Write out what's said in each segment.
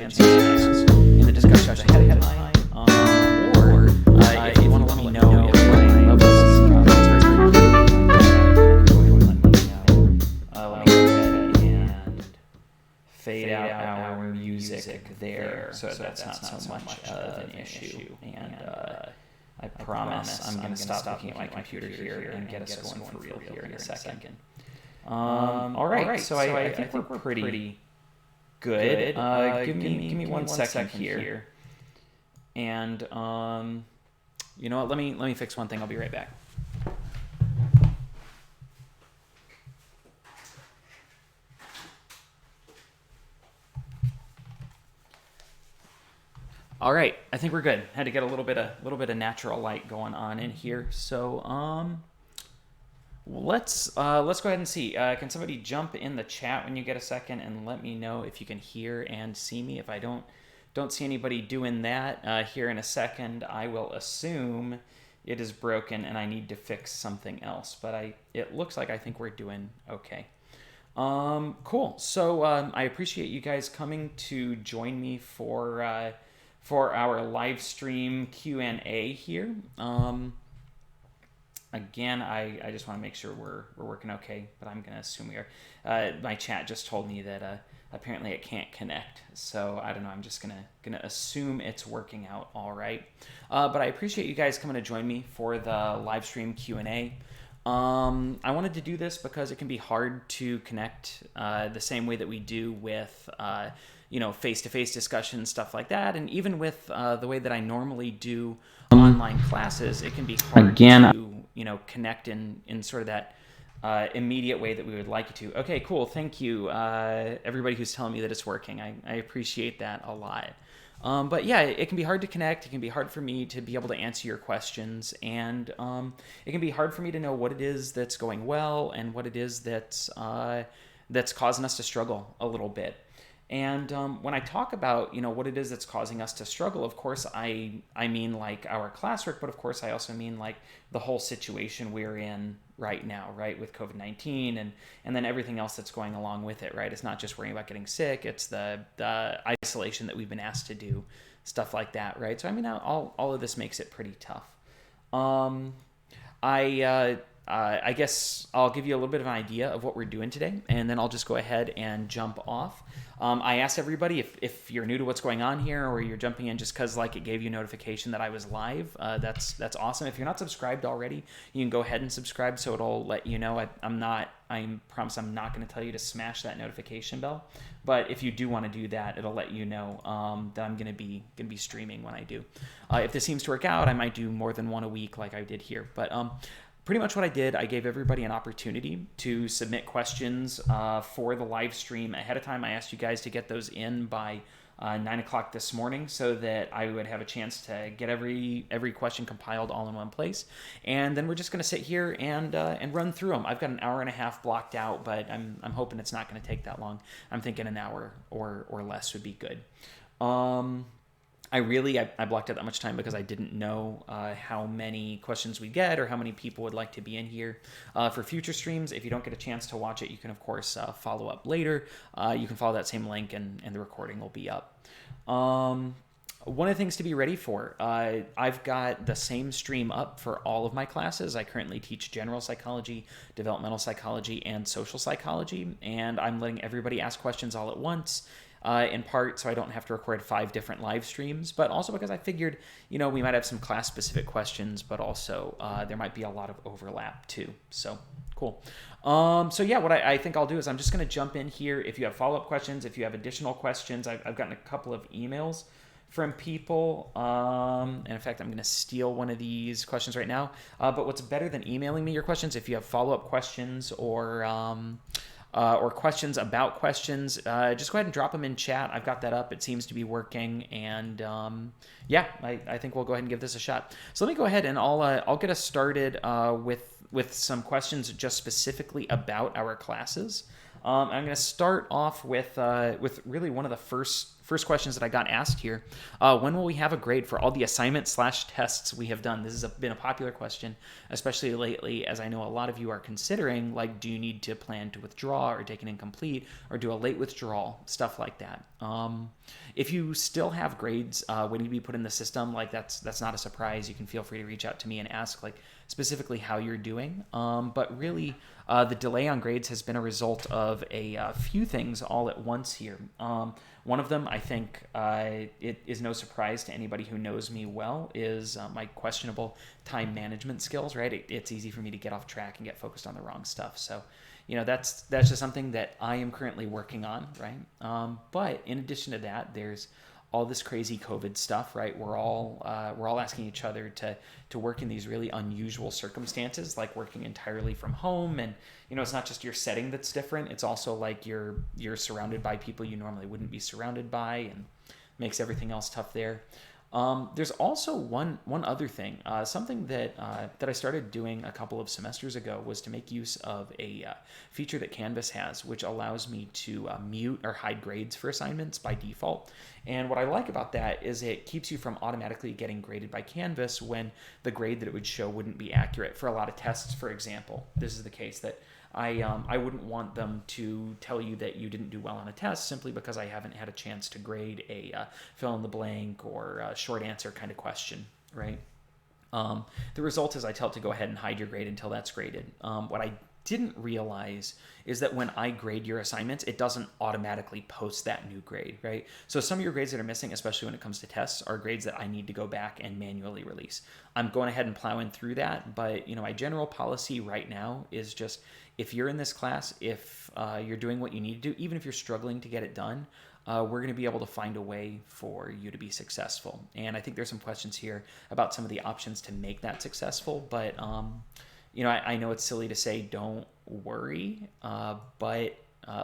questions in the discussion ahead of time, or if you want to let me know if my levels let me go ahead and fade out our music there, so that's not so much of an issue. And I promise I'm going to stop looking at my computer here and get us going for real here in a second. All right, so I think we're pretty good. Give me 1 second here. And you know what? Let me fix one thing. I'll be right back. All right, I think we're good. Had to get a little bit of natural light going on in here. So let's go ahead and see. Can somebody jump in the chat when you get a second and let me know if you can hear and see me? If I don't see anybody doing that here in a second, I will assume it is broken and I need to fix something else. But it looks like I think we're doing okay. Cool. So I appreciate you guys coming to join me for our live stream Q&A here. Again, I just want to make sure we're working okay, but I'm going to assume we are. My chat just told me that apparently it can't connect, so I don't know. I'm just gonna assume it's working out all right. But I appreciate you guys coming to join me for the live stream Q&A. I wanted to do this because it can be hard to connect the same way that we do with face-to-face discussions, stuff like that, and even with the way that I normally do online classes, it can be hard to connect in sort of that immediate way that we would like you to. Okay, cool. Thank you, everybody who's telling me that it's working. I appreciate that a lot. But yeah, it can be hard to connect. It can be hard for me to be able to answer your questions, and it can be hard for me to know what it is that's going well and what it is that's causing us to struggle a little bit. And when I talk about, what it is that's causing us to struggle, of course, I mean like our classwork, but of course I also mean like the whole situation we're in right now, right, with COVID-19 and then everything else that's going along with it, right? It's not just worrying about getting sick, it's the isolation that we've been asked to do, stuff like that, right? So I mean, all of this makes it pretty tough. I guess I'll give you a little bit of an idea of what we're doing today, and then I'll just go ahead and jump off. I asked everybody if you're new to what's going on here, or you're jumping in just because it gave you notification that I was live. That's awesome. If you're not subscribed already, you can go ahead and subscribe, so it'll let you know. I promise I'm not going to tell you to smash that notification bell, but if you do want to do that, it'll let you know that I'm going to be streaming when I do. If this seems to work out, I might do more than one a week like I did here, but pretty much what I did, I gave everybody an opportunity to submit questions for the live stream ahead of time. I asked you guys to get those in by 9 o'clock this morning so that I would have a chance to get every question compiled all in one place. And then we're just going to sit here and run through them. I've got an hour and a half blocked out, but I'm hoping it's not going to take that long. I'm thinking an hour or less would be good. I blocked out that much time because I didn't know how many questions we'd get or how many people would like to be in here. For future streams, if you don't get a chance to watch it, you can, of course, follow up later. You can follow that same link and the recording will be up. One of the things to be ready for, I've got the same stream up for all of my classes. I currently teach general psychology, developmental psychology, and social psychology, and I'm letting everybody ask questions all at once. In part so I don't have to record 5 different live streams, but also because I figured, we might have some class-specific questions, but also there might be a lot of overlap too. So, cool. So yeah, what I think I'll do is I'm just going to jump in here. If you have follow-up questions, if you have additional questions, I've gotten a couple of emails from people. And in fact, I'm going to steal one of these questions right now. But what's better than emailing me your questions, if you have follow-up questions or questions about questions, just go ahead and drop them in chat. I've got that up. It seems to be working. And I think we'll go ahead and give this a shot. So let me go ahead and I'll get us started with some questions just specifically about our classes. I'm going to start off with really one of the first questions that I got asked here. When will we have a grade for all the assignments/tests we have done? This has been a popular question, especially lately, as I know a lot of you are considering, like, do you need to plan to withdraw or take an incomplete or do a late withdrawal, stuff like that. If you still have grades waiting to be put in the system, like that's not a surprise. You can feel free to reach out to me and ask, like, specifically how you're doing. But really, the delay on grades has been a result of a few things all at once here. One of them, I think, it is no surprise to anybody who knows me well, is my questionable time management skills, right? It's easy for me to get off track and get focused on the wrong stuff. So, that's just something that I am currently working on, right? But in addition to that, there's all this crazy COVID stuff, right? We're all asking each other to work in these really unusual circumstances, like working entirely from home, and it's not just your setting that's different. It's also like you're surrounded by people you normally wouldn't be surrounded by, and makes everything else tough there. There's also one other thing. Something that I started doing a couple of semesters ago was to make use of a feature that Canvas has, which allows me to mute or hide grades for assignments by default. And what I like about that is it keeps you from automatically getting graded by Canvas when the grade that it would show wouldn't be accurate. For a lot of tests, for example, this is the case that I wouldn't want them to tell you that you didn't do well on a test simply because I haven't had a chance to grade a fill in the blank or a short answer kind of question, right? The result is I tell it to go ahead and hide your grade until that's graded. What I didn't realize is that when I grade your assignments, it doesn't automatically post that new grade, right? So some of your grades that are missing, especially when it comes to tests, are grades that I need to go back and manually release. I'm going ahead and plowing through that, but my general policy right now is just, if you're in this class, if you're doing what you need to do, even if you're struggling to get it done, we're going to be able to find a way for you to be successful. And I think there's some questions here about some of the options to make that successful, but I know it's silly to say don't worry, but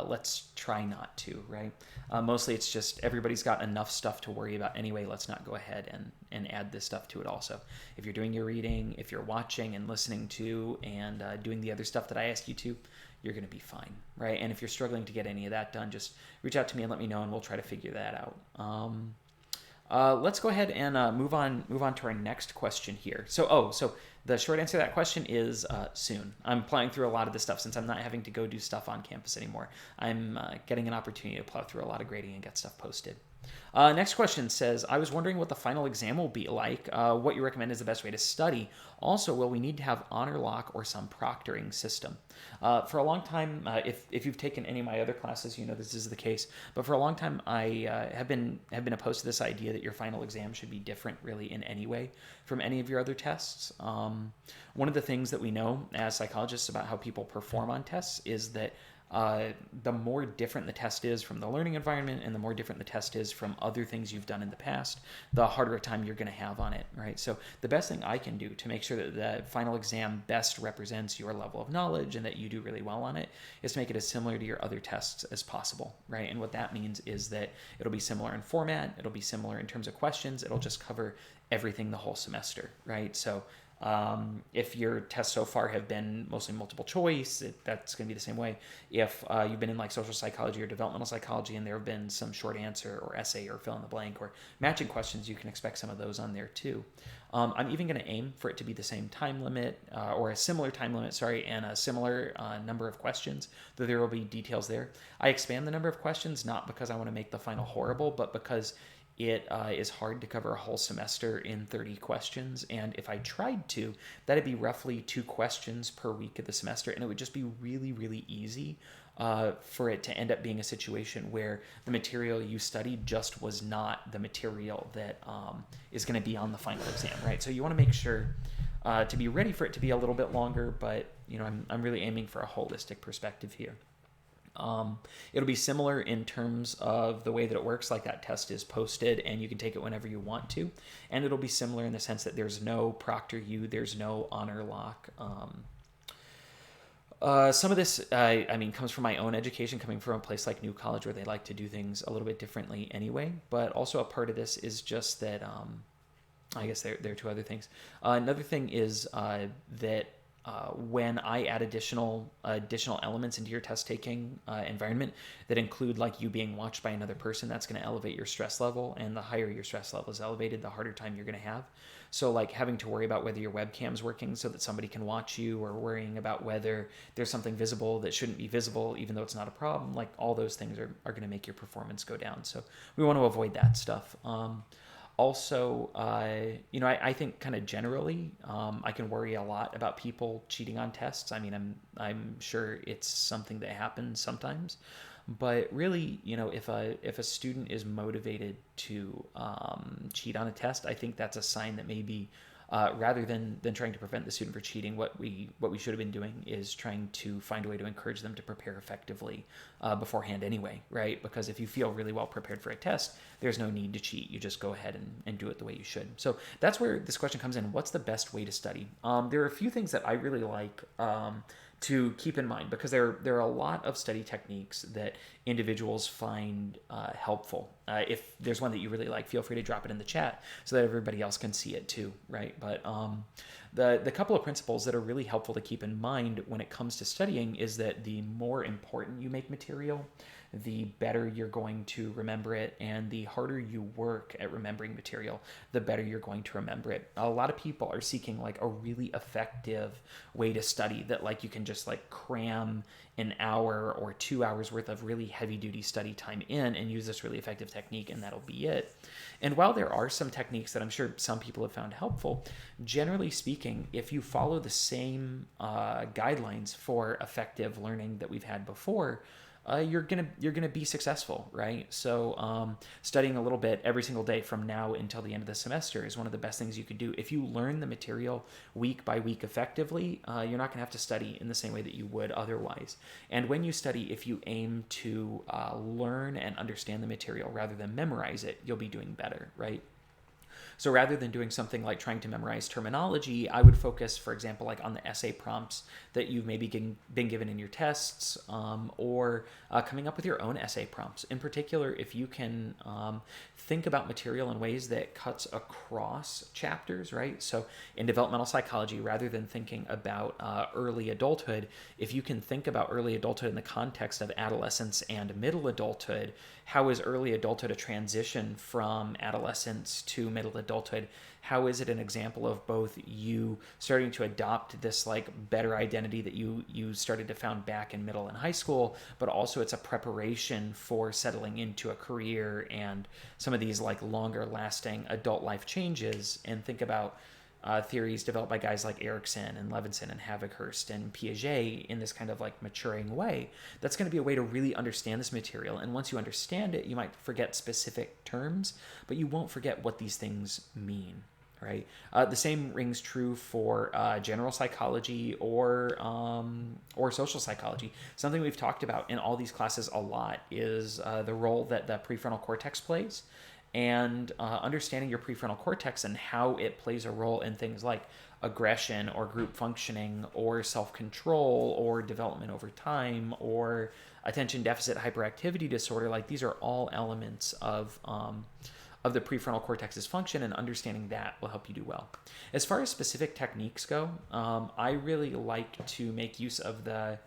let's try not to, right? Mostly it's just everybody's got enough stuff to worry about anyway. Let's not go ahead and add this stuff to it also. If you're doing your reading, if you're watching and listening to and doing the other stuff that I asked you to, you're going to be fine, right? And if you're struggling to get any of that done, just reach out to me and let me know, and we'll try to figure that out. Let's go ahead and move on to our next question here. So the short answer to that question is soon. I'm plowing through a lot of this stuff since I'm not having to go do stuff on campus anymore. I'm getting an opportunity to plow through a lot of grading and get stuff posted. Next question says, I was wondering what the final exam will be like, what you recommend is the best way to study. Also, will we need to have honor lock or some proctoring system? For a long time, if you've taken any of my other classes, this is the case. But for a long time, I have been opposed to this idea that your final exam should be different really in any way from any of your other tests. One of the things that we know as psychologists about how people perform on tests is that the more different the test is from the learning environment and the more different the test is from other things you've done in the past, the harder a time you're going to have on it, right? So the best thing I can do to make sure that the final exam best represents your level of knowledge and that you do really well on it is to make it as similar to your other tests as possible, right? And what that means is that it'll be similar in format, it'll be similar in terms of questions, it'll just cover everything the whole semester, right? So if your tests so far have been mostly multiple choice, that's going to be the same way. If you've been in like social psychology or developmental psychology and there have been some short answer or essay or fill in the blank or matching questions, you can expect some of those on there too. I'm even going to aim for it to be the same time limit or a similar time limit, and a similar number of questions, though there will be details there. I expand the number of questions not because I want to make the final horrible, but because it is hard to cover a whole semester in 30 questions, and if I tried to, that'd be roughly 2 questions per week of the semester, and it would just be really, really easy for it to end up being a situation where the material you studied just was not the material that is going to be on the final exam, right? So you want to make sure to be ready for it to be a little bit longer, but I'm really aiming for a holistic perspective here. It'll be similar in terms of the way that it works, like that test is posted and you can take it whenever you want to. And it'll be similar in the sense that there's no proctor U, there's no honor lock. Some of this, comes from my own education, coming from a place like New College where they like to do things a little bit differently anyway. But also a part of this is just that, I guess there are 2 other things. Another thing is that when I add additional elements into your test taking environment that include like you being watched by another person, that's going to elevate your stress level, and the higher your stress level is elevated, the harder time you're going to have. So like having to worry about whether your webcam's working so that somebody can watch you, or worrying about whether there's something visible that shouldn't be visible even though it's not a problem, like all those things are going to make your performance go down. So we want to avoid that stuff. Also, I think kind of generally, I can worry a lot about people cheating on tests. I mean, I'm sure it's something that happens sometimes, but really, if a student is motivated to cheat on a test, I think that's a sign that maybe rather than trying to prevent the student from cheating, what we should have been doing is trying to find a way to encourage them to prepare effectively beforehand anyway, right? Because if you feel really well prepared for a test, there's no need to cheat. You just go ahead and do it the way you should. So that's where this question comes in. What's the best way to study? There are a few things that I really like to keep in mind, because there are a lot of study techniques that individuals find helpful. If there's one that you really like, feel free to drop it in the chat so that everybody else can see it too, right? But the couple of principles that are really helpful to keep in mind when it comes to studying is that the more important you make material, the better you're going to remember it, and the harder you work at remembering material, the better you're going to remember it. A lot of people are seeking like a really effective way to study that like you can just like cram an hour or 2 hours worth of really heavy duty study time in and use this really effective technique, and that'll be it. And while there are some techniques that I'm sure some people have found helpful, generally speaking, if you follow the same guidelines for effective learning that we've had before, you're gonna be successful, right? So studying a little bit every single day from now until the end of the semester is one of the best things you could do. If you learn the material week by week effectively, you're not gonna have to study in the same way that you would otherwise. And when you study, if you aim to learn and understand the material rather than memorize it, you'll be doing better, right? So rather than doing something like trying to memorize terminology, I would focus, for example, like on the essay prompts that you've maybe been given in your tests, or coming up with your own essay prompts. In particular, if you can think about material in ways that cuts across chapters, right? So in developmental psychology, rather than thinking about early adulthood, if you can think about early adulthood in the context of adolescence and middle adulthood, how is early adulthood a transition from adolescence to middle adulthood? How is it an example of both you starting to adopt this like better identity that you started to found back in middle and high school, but also it's a preparation for settling into a career and some of these like longer lasting adult life changes? And think about theories developed by guys like Erickson and Levinson and Havikhurst and Piaget in this kind of like maturing way. That's going to be a way to really understand this material. And once you understand it, you might forget specific terms, but you won't forget what these things mean, right? The same rings true for general psychology or social psychology. Something we've talked about in all these classes a lot is the role that the prefrontal cortex plays. And understanding your prefrontal cortex and how it plays a role in things like aggression or group functioning or self-control or development over time or attention deficit hyperactivity disorder. Like these are all elements of the prefrontal cortex's function, and understanding that will help you do well. As far as specific techniques go, I really like to make use of the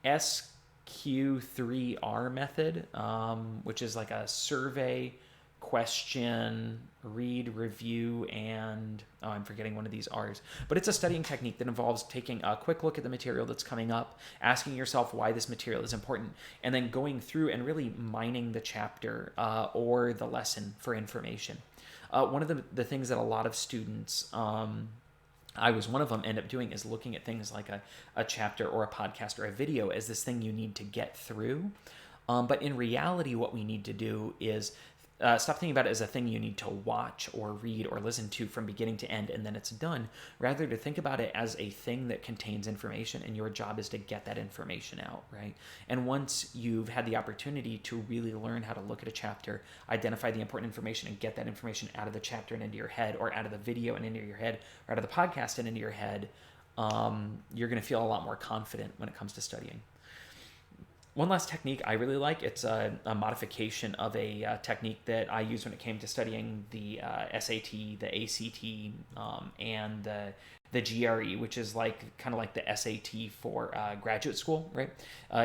SQ3R method, which is like a survey, question, read, review, and I'm forgetting one of these R's. But it's a studying technique that involves taking a quick look at the material that's coming up, asking yourself why this material is important, and then going through and really mining the chapter or the lesson for information. One of the things that a lot of students I was one of them, end up doing is looking at things like a chapter or a podcast or a video as this thing you need to get through. But in reality, what we need to do is stop thinking about it as a thing you need to watch or read or listen to from beginning to end and then it's done. Rather, to think about it as a thing that contains information, and your job is to get that information out, right? And once you've had the opportunity to really learn how to look at a chapter, identify the important information, and get that information out of the chapter and into your head, or out of the video and into your head, or out of the podcast and into your head, you're going to feel a lot more confident when it comes to studying. One last technique I really like, it's a modification of a technique that I used when it came to studying the SAT, the ACT, and the the GRE, which is like kind of like the SAT for graduate school, right?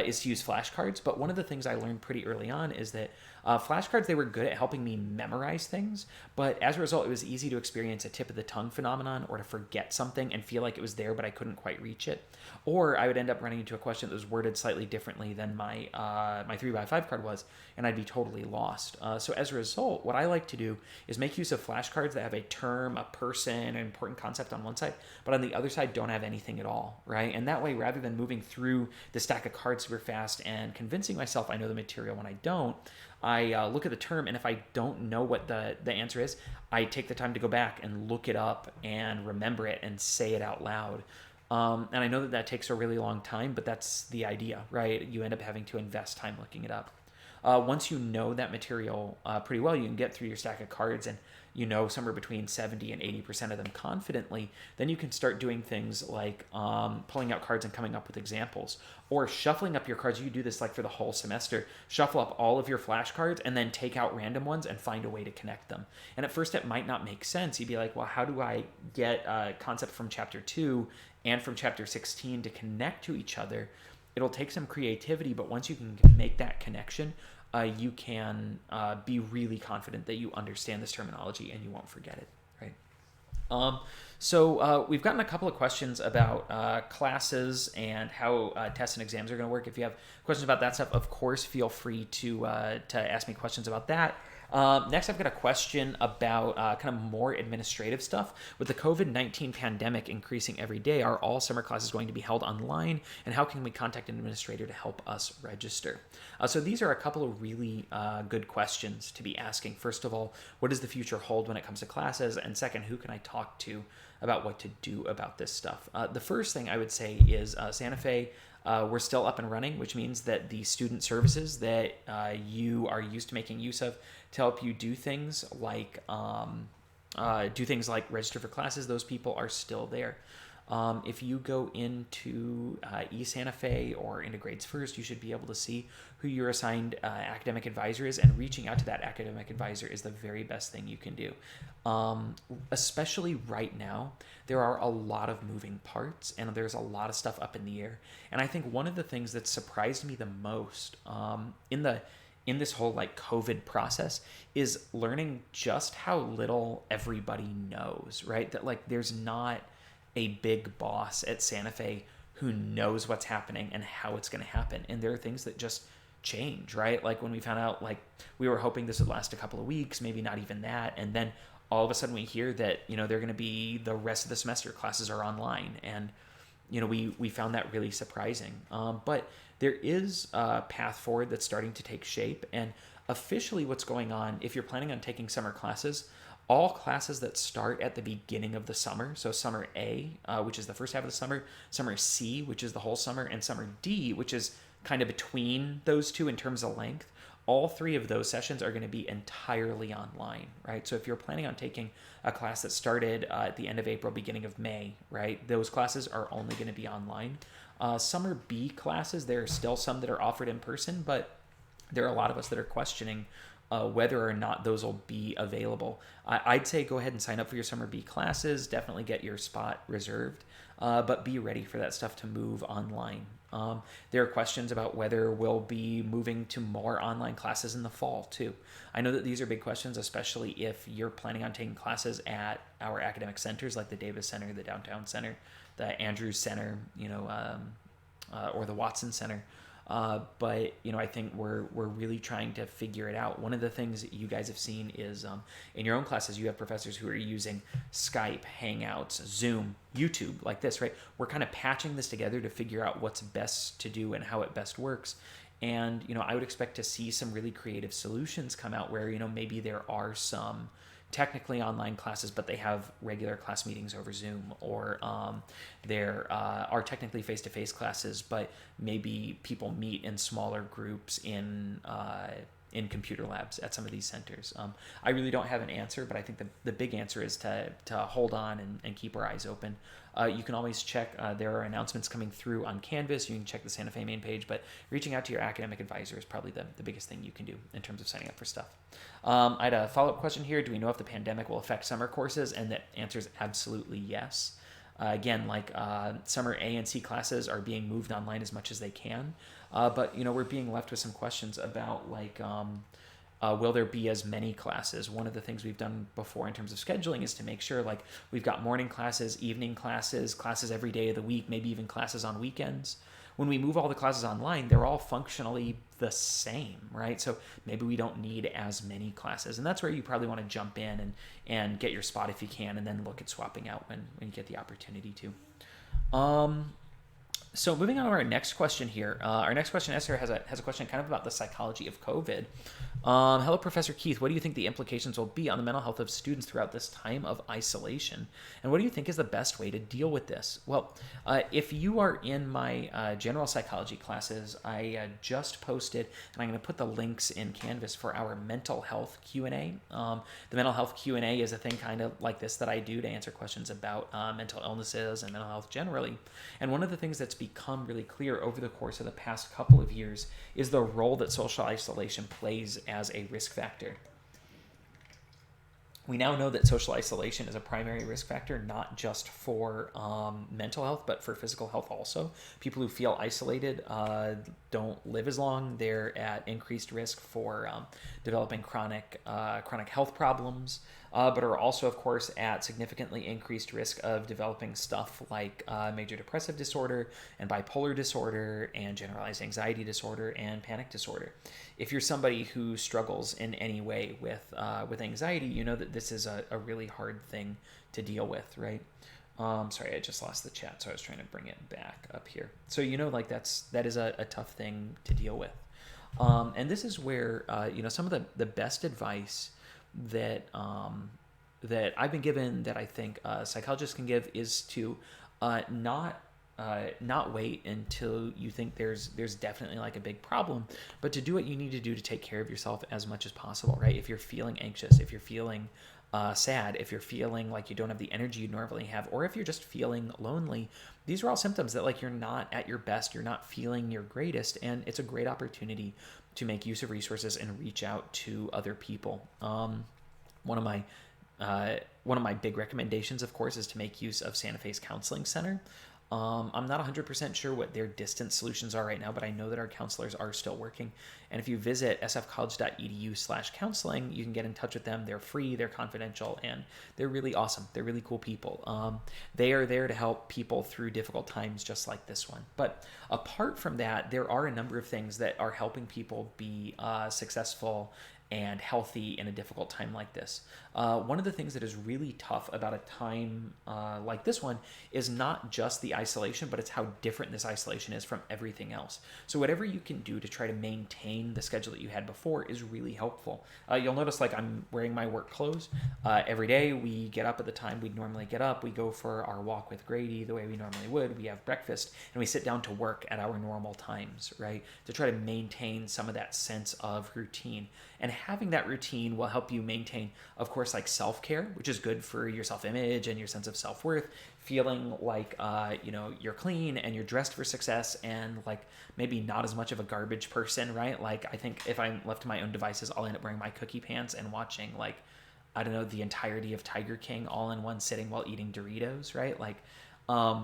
Is to use flashcards. But one of the things I learned pretty early on is that flashcards, they were good at helping me memorize things, but as a result, it was easy to experience a tip of the tongue phenomenon or to forget something and feel like it was there, but I couldn't quite reach it. Or I would end up running into a question that was worded slightly differently than my 3x5 card was, and I'd be totally lost. So as a result, what I like to do is make use of flashcards that have a term, a person, an important concept on one side, but on the other side don't have anything at all, right? And that way, rather than moving through the stack of cards super fast and convincing myself I know the material when I don't, I look at the term, and if I don't know what the answer is, I take the time to go back and look it up and remember it and say it out loud. And I know that takes a really long time, but that's the idea, right? You end up having to invest time looking it up. Once you know that material pretty well, you can get through your stack of cards and you know somewhere between 70 and 80% of them confidently, then you can start doing things like pulling out cards and coming up with examples, or shuffling up your cards. You do this like for the whole semester. Shuffle up all of your flashcards and then take out random ones and find a way to connect them. And at first it might not make sense. You'd be like, well, how do I get a concept from chapter 2 and from chapter 16 to connect to each other? It'll take some creativity, but once you can make that connection, you can be really confident that you understand this terminology and you won't forget it, right? So we've gotten a couple of questions about classes and how tests and exams are going to work. If you have questions about that stuff, of course, feel free to ask me questions about that. Next, I've got a question about kind of more administrative stuff. With the COVID-19 pandemic increasing every day, are all summer classes going to be held online? And how can we contact an administrator to help us register? So these are a couple of really good questions to be asking. First of all, what does the future hold when it comes to classes? And second, who can I talk to about what to do about this stuff? The first thing I would say is Santa Fe, we're still up and running, which means that the student services that you are used to making use of to help you do things like register for classes, those people are still there. If you go into eSanta Fe or into Grades First, you should be able to see who your assigned academic advisor is, and reaching out to that academic advisor is the very best thing you can do. Especially right now, there are a lot of moving parts and there's a lot of stuff up in the air. And I think one of the things that surprised me the most in this whole like COVID process is learning just how little everybody knows, right? That like there's not a big boss at Santa Fe who knows what's happening and how it's going to happen. And there are things that just change, right? Like when we found out, like we were hoping this would last a couple of weeks, maybe not even that. And then all of a sudden we hear that, they're going to be the rest of the semester classes are online. And, we found that really surprising. But there is a path forward that's starting to take shape. And officially what's going on, if you're planning on taking summer classes, all classes that start at the beginning of the summer, so summer A, which is the first half of the summer C, which is the whole summer, and summer D, which is kind of between those two in terms of length, all three of those sessions are going to be entirely online, right? So if you're planning on taking a class that started at the end of April, beginning of May, right, those classes are only going to be online. Summer B classes, there are still some that are offered in person, but there are a lot of us that are questioning whether or not those will be available. I'd say go ahead and sign up for your summer B classes, definitely get your spot reserved, but be ready for that stuff to move online. There are questions about whether we'll be moving to more online classes in the fall too. I know that these are big questions, especially if you're planning on taking classes at our academic centers like the Davis Center, the Downtown Center, the Andrews Center, or the Watson Center. But I think we're really trying to figure it out. One of the things that you guys have seen is in your own classes, you have professors who are using Skype, Hangouts, Zoom, YouTube, like this, right? We're kind of patching this together to figure out what's best to do and how it best works. And, I would expect to see some really creative solutions come out where, maybe there are some technically online classes, but they have regular class meetings over Zoom, or there are technically face-to-face classes, but maybe people meet in smaller groups in computer labs at some of these centers. I really don't have an answer, but I think the big answer is to hold on and keep our eyes open. You can always check, there are announcements coming through on Canvas. You can check the Santa Fe main page, but reaching out to your academic advisor is probably the biggest thing you can do in terms of signing up for stuff. I had a follow-up question here. Do we know if the pandemic will affect summer courses? And the answer is absolutely yes. Again, like summer A and C classes are being moved online as much as they can, but we're being left with some questions about like. Will there be as many classes? One of the things we've done before in terms of scheduling is to make sure like we've got morning classes, evening classes, classes every day of the week, maybe even classes on weekends. When we move all the classes online, they're all functionally the same, right? So maybe we don't need as many classes. And that's where you probably want to jump in and get your spot if you can, and then look at swapping out when you get the opportunity to. So moving on to our next question here. Our next question, Esther, has a question kind of about the psychology of COVID. Hello, Professor Keith. What do you think the implications will be on the mental health of students throughout this time of isolation? And what do you think is the best way to deal with this? Well, if you are in my general psychology classes, I just posted, and I'm going to put the links in Canvas for our mental health Q&A. The mental health Q&A is a thing kind of like this that I do to answer questions about mental illnesses and mental health generally. And one of the things that's become really clear over the course of the past couple of years is the role that social isolation plays as a risk factor. We now know that social isolation is a primary risk factor, not just for mental health, but for physical health also. People who feel isolated don't live as long. They're at increased risk for developing chronic health problems, but are also, of course, at significantly increased risk of developing stuff like major depressive disorder and bipolar disorder and generalized anxiety disorder and panic disorder. If you're somebody who struggles in any way with anxiety, you know that this is a really hard thing to deal with, right? Sorry, I just lost the chat, so I was trying to bring it back up here. So like that is a tough thing to deal with, and this is where some of the best advice that I've been given, that I think psychologists can give, is to not wait until you think there's definitely like a big problem, but to do what you need to do to take care of yourself as much as possible, right? If you're feeling anxious, if you're feeling sad, if you're feeling like you don't have the energy you normally have, or if you're just feeling lonely, these are all symptoms that like you're not at your best, you're not feeling your greatest, and it's a great opportunity to make use of resources and reach out to other people. One of my big recommendations, of course, is to make use of Santa Fe's Counseling Center. I'm not 100% sure what their distance solutions are right now, but I know that our counselors are still working. And if you visit sfcollege.edu/counseling, you can get in touch with them. They're free, they're confidential, and they're really awesome. They're really cool people. They are there to help people through difficult times just like this one. But apart from that, there are a number of things that are helping people be successful and healthy in a difficult time like this. One of the things that is really tough about a time like this one is not just the isolation, but it's how different this isolation is from everything else. So whatever you can do to try to maintain the schedule that you had before is really helpful. You'll notice like I'm wearing my work clothes. Every day we get up at the time we'd normally get up. We go for our walk with Grady the way we normally would. We have breakfast and we sit down to work at our normal times, right? To try to maintain some of that sense of routine. And having that routine will help you maintain, of course, like self-care, which is good for your self-image and your sense of self-worth, feeling like, you're clean and you're dressed for success and like maybe not as much of a garbage person, right? Like I think if I'm left to my own devices, I'll end up wearing my cookie pants and watching like, I don't know, the entirety of Tiger King all in one sitting while eating Doritos, right? Like,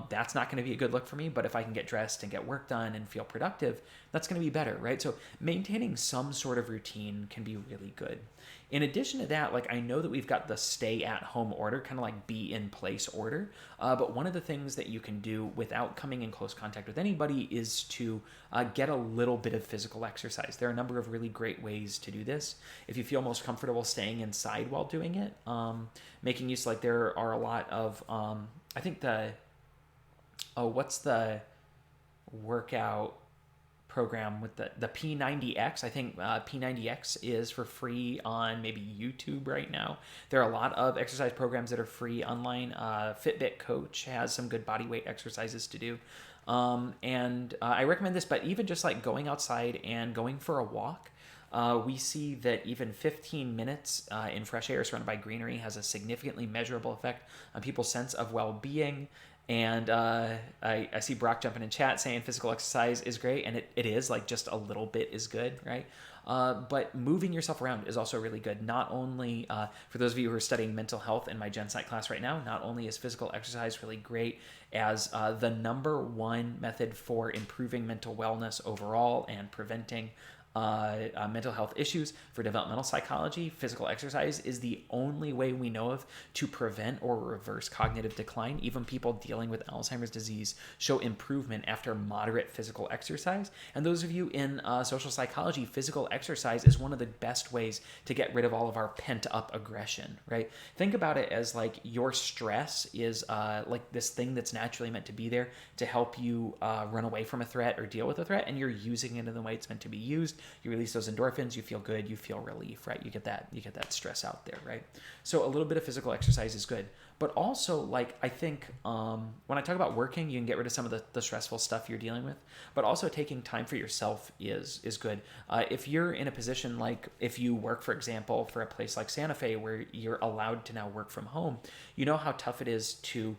that's not going to be a good look for me, but if I can get dressed and get work done and feel productive, that's going to be better, right? So maintaining some sort of routine can be really good. In addition to that, like I know that we've got the stay at home order, kind of like be in place order, but one of the things that you can do without coming in close contact with anybody is to get a little bit of physical exercise. There are a number of really great ways to do this. If you feel most comfortable staying inside while doing it, making use, like there are a lot of, I think what's the workout program with the P90X? I think P90X is for free on maybe YouTube right now. There are a lot of exercise programs that are free online. Fitbit Coach has some good body weight exercises to do. And I recommend this, but even just like going outside and going for a walk, we see that even 15 minutes in fresh air surrounded by greenery has a significantly measurable effect on people's sense of well-being. And I see Brock jumping in chat saying physical exercise is great, and it is, like just a little bit is good, right? But moving yourself around is also really good. Not only, for those of you who are studying mental health in my Gen Psych class right now, not only is physical exercise really great as the number one method for improving mental wellness overall and preventing mental health issues for developmental psychology, physical exercise is the only way we know of to prevent or reverse cognitive decline. Even people dealing with Alzheimer's disease show improvement after moderate physical exercise. And those of you in social psychology, physical exercise is one of the best ways to get rid of all of our pent up aggression, right? Think about it as like your stress is like this thing that's naturally meant to be there to help you run away from a threat or deal with a threat, and you're using it in the way it's meant to be used. You release those endorphins, you feel good, you feel relief, right? You get that stress out there, right? So a little bit of physical exercise is good. But also, like, I think when I talk about working, you can get rid of some of the stressful stuff you're dealing with, but also taking time for yourself is good. If you're in a position, like if you work, for example, for a place like Santa Fe where you're allowed to now work from home, you know how tough it is to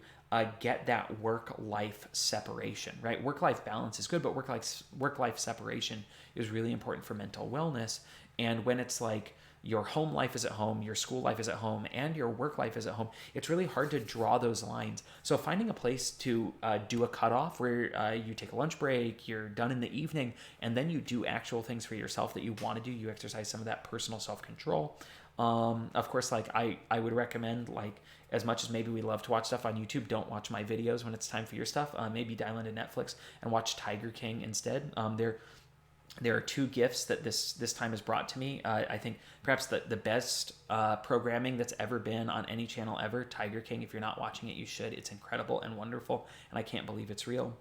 get that work-life separation, right? Work-life balance is good, but work-life separation is really important for mental wellness. And when it's like your home life is at home, your school life is at home, and your work life is at home, it's really hard to draw those lines. So finding a place to do a cutoff where you take a lunch break, you're done in the evening, and then you do actual things for yourself that you want to do, you exercise some of that personal self-control. Of course, like I would recommend, like, as much as maybe we love to watch stuff on YouTube, don't watch my videos when it's time for your stuff. Maybe dial into Netflix and watch Tiger King instead. There are two gifts that this time has brought to me. I think perhaps the best programming that's ever been on any channel ever, Tiger King. If you're not watching it, you should. It's incredible and wonderful, and I can't believe it's real.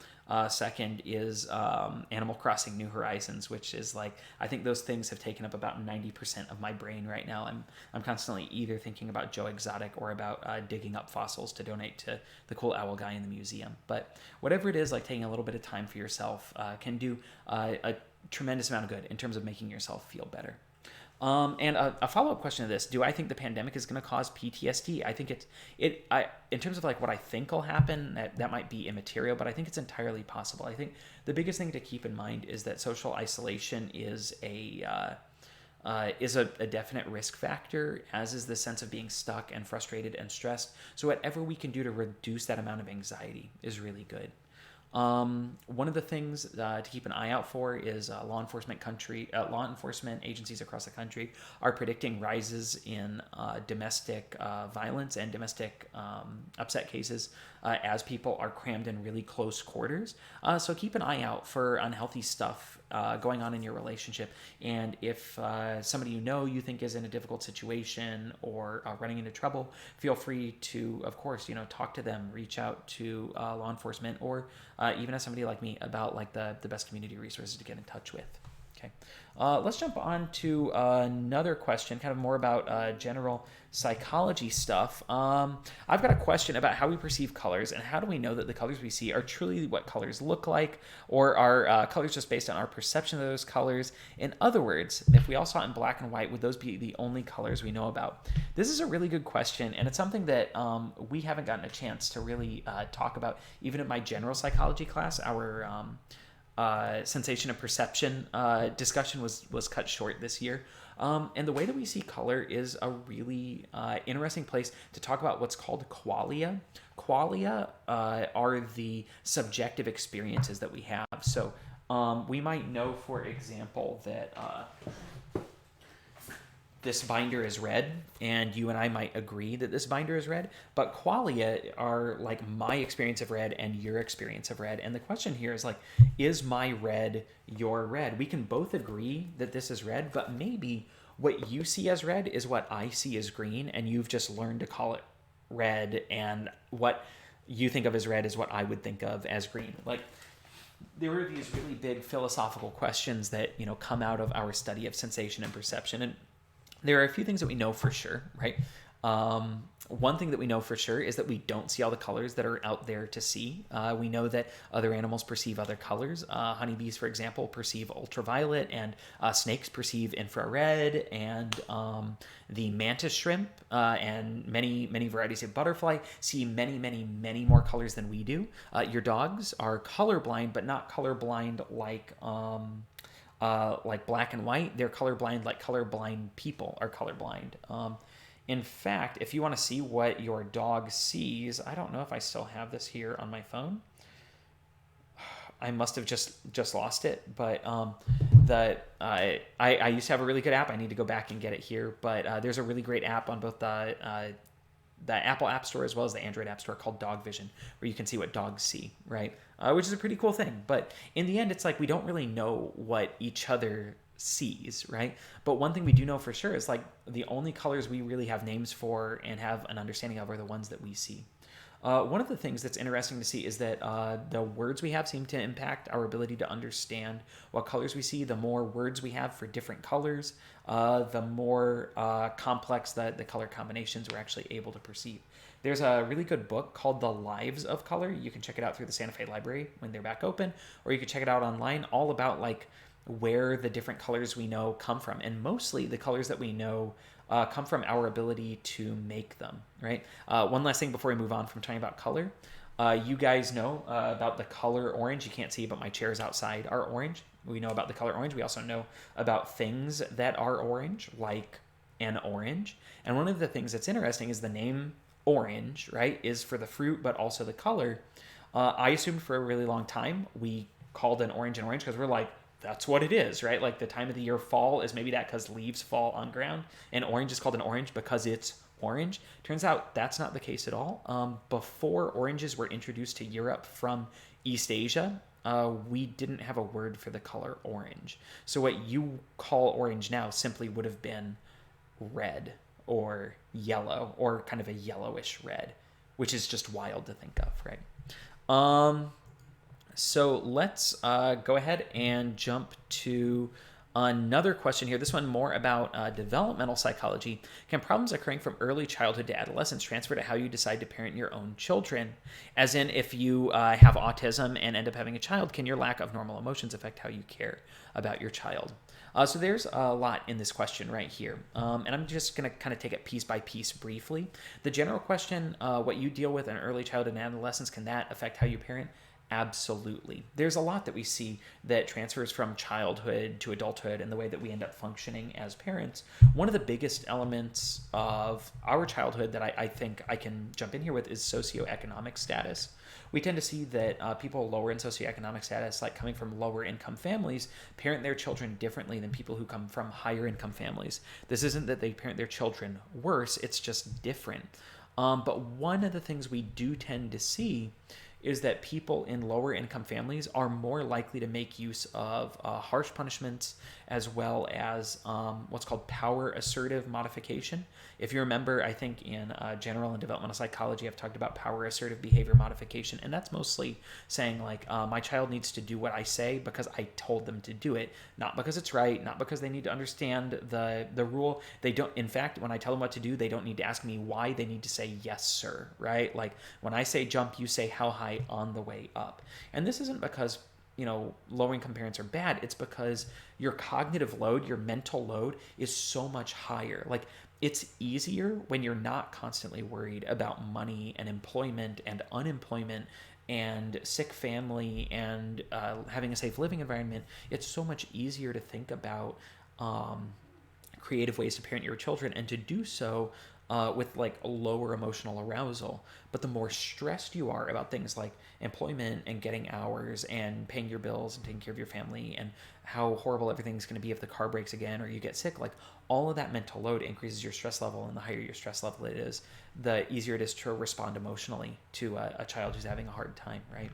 Second is Animal Crossing New Horizons, which is like, I think those things have taken up about 90% of my brain right now. I'm constantly either thinking about Joe Exotic or about digging up fossils to donate to the cool owl guy in the museum. But whatever it is, like taking a little bit of time for yourself can do a tremendous amount of good in terms of making yourself feel better. And a follow-up question to this: do I think the pandemic is going to cause PTSD? I think in terms of like what I think will happen, that might be immaterial, but I think it's entirely possible. I think the biggest thing to keep in mind is that social isolation is a definite risk factor, as is the sense of being stuck and frustrated and stressed. So whatever we can do to reduce that amount of anxiety is really good. One of the things to keep an eye out for is law enforcement agencies across the country are predicting rises in domestic violence and domestic upset cases as people are crammed in really close quarters. So keep an eye out for unhealthy stuff going on in your relationship. And if somebody you think is in a difficult situation or running into trouble, feel free to, of course, talk to them, reach out to law enforcement, or even as somebody like me about like the best community resources to get in touch with. Okay, let's jump on to another question, kind of more about general psychology stuff. I've got a question about how we perceive colors and how do we know that the colors we see are truly what colors look like, or are colors just based on our perception of those colors? In other words, if we all saw it in black and white, would those be the only colors we know about? This is a really good question, and it's something that we haven't gotten a chance to really talk about, even in my general psychology class. Our sensation and perception discussion was cut short this year. And the way that we see color is a really interesting place to talk about what's called qualia. Qualia are the subjective experiences that we have. So we might know, for example, that this binder is red, and you and I might agree that this binder is red, but qualia are like my experience of red and your experience of red. And the question here is like, is my red your red? We can both agree that this is red, but maybe what you see as red is what I see as green, and you've just learned to call it red, and what you think of as red is what I would think of as green. Like, there are these really big philosophical questions that, come out of our study of sensation and perception, and there are a few things that we know for sure, right? One thing that we know for sure is that we don't see all the colors that are out there to see. We know that other animals perceive other colors. Honeybees, for example, perceive ultraviolet, and snakes perceive infrared, and the mantis shrimp and many varieties of butterfly see many more colors than we do. Your dogs are colorblind, but not colorblind like like black and white, they're colorblind like colorblind people are colorblind. In fact, if you want to see what your dog sees, I don't know if I still have this here on my phone. I must have just lost it, but I used to have a really good app. I need to go back and get it here, but there's a really great app on both the Apple App Store as well as the Android App Store called Dog Vision, where you can see what dogs see, right? Which is a pretty cool thing. But in the end, it's like we don't really know what each other sees, right? But one thing we do know for sure is like the only colors we really have names for and have an understanding of are the ones that we see. One of the things that's interesting to see is that the words we have seem to impact our ability to understand what colors we see. The more words we have for different colors, the more complex the color combinations we're actually able to perceive. There's a really good book called The Lives of Color. You can check it out through the Santa Fe Library when they're back open, or you can check it out online, all about like where the different colors we know come from. And mostly the colors that we know come from our ability to make them, right? One last thing before we move on from talking about color. You guys know about the color orange. You can't see, but my chairs outside are orange. We know about the color orange. We also know about things that are orange, like an orange. And one of the things that's interesting is the name orange, right, is for the fruit, but also the color. I assumed for a really long time we called an orange because we're like, that's what it is, right? Like the time of the year fall is maybe that because leaves fall on ground, and orange is called an orange because it's orange. Turns out that's not the case at all. Before oranges were introduced to Europe from East Asia, we didn't have a word for the color orange. So what you call orange now simply would have been red or yellow or kind of a yellowish red, which is just wild to think of, right? So let's go ahead and jump to another question here. This one more about developmental psychology. Can problems occurring from early childhood to adolescence transfer to how you decide to parent your own children? As in, if you have autism and end up having a child, can your lack of normal emotions affect how you care about your child? So there's a lot in this question right here. And I'm just going to kind of take it piece by piece briefly. The general question, what you deal with in early childhood and adolescence, can that affect how you parent? Absolutely. There's a lot that we see that transfers from childhood to adulthood and the way that we end up functioning as parents. One of the biggest elements of our childhood that I think I can jump in here with is socioeconomic status. We tend to see that people lower in socioeconomic status, like coming from lower income families, parent their children differently than people who come from higher income families. This isn't that they parent their children worse, it's just different. But one of the things we do tend to see is that people in lower income families are more likely to make use of harsh punishments as well as what's called power assertive modification. If you remember, I think in general and developmental psychology, I've talked about power assertive behavior modification, and that's mostly saying like, my child needs to do what I say because I told them to do it, not because it's right, not because they need to understand the rule. They don't, in fact, when I tell them what to do, they don't need to ask me why, they need to say, yes, sir, right? Like when I say jump, you say how high on the way up. And this isn't because low income parents are bad. It's because your cognitive load, your mental load is so much higher. Like it's easier when you're not constantly worried about money and employment and unemployment and sick family and having a safe living environment. It's so much easier to think about creative ways to parent your children and to do so with like a lower emotional arousal. But the more stressed you are about things like employment and getting hours and paying your bills and taking care of your family and how horrible everything's going to be if the car breaks again or you get sick, like all of that mental load increases your stress level, and the higher your stress level it is, the easier it is to respond emotionally to a child who's having a hard time, right?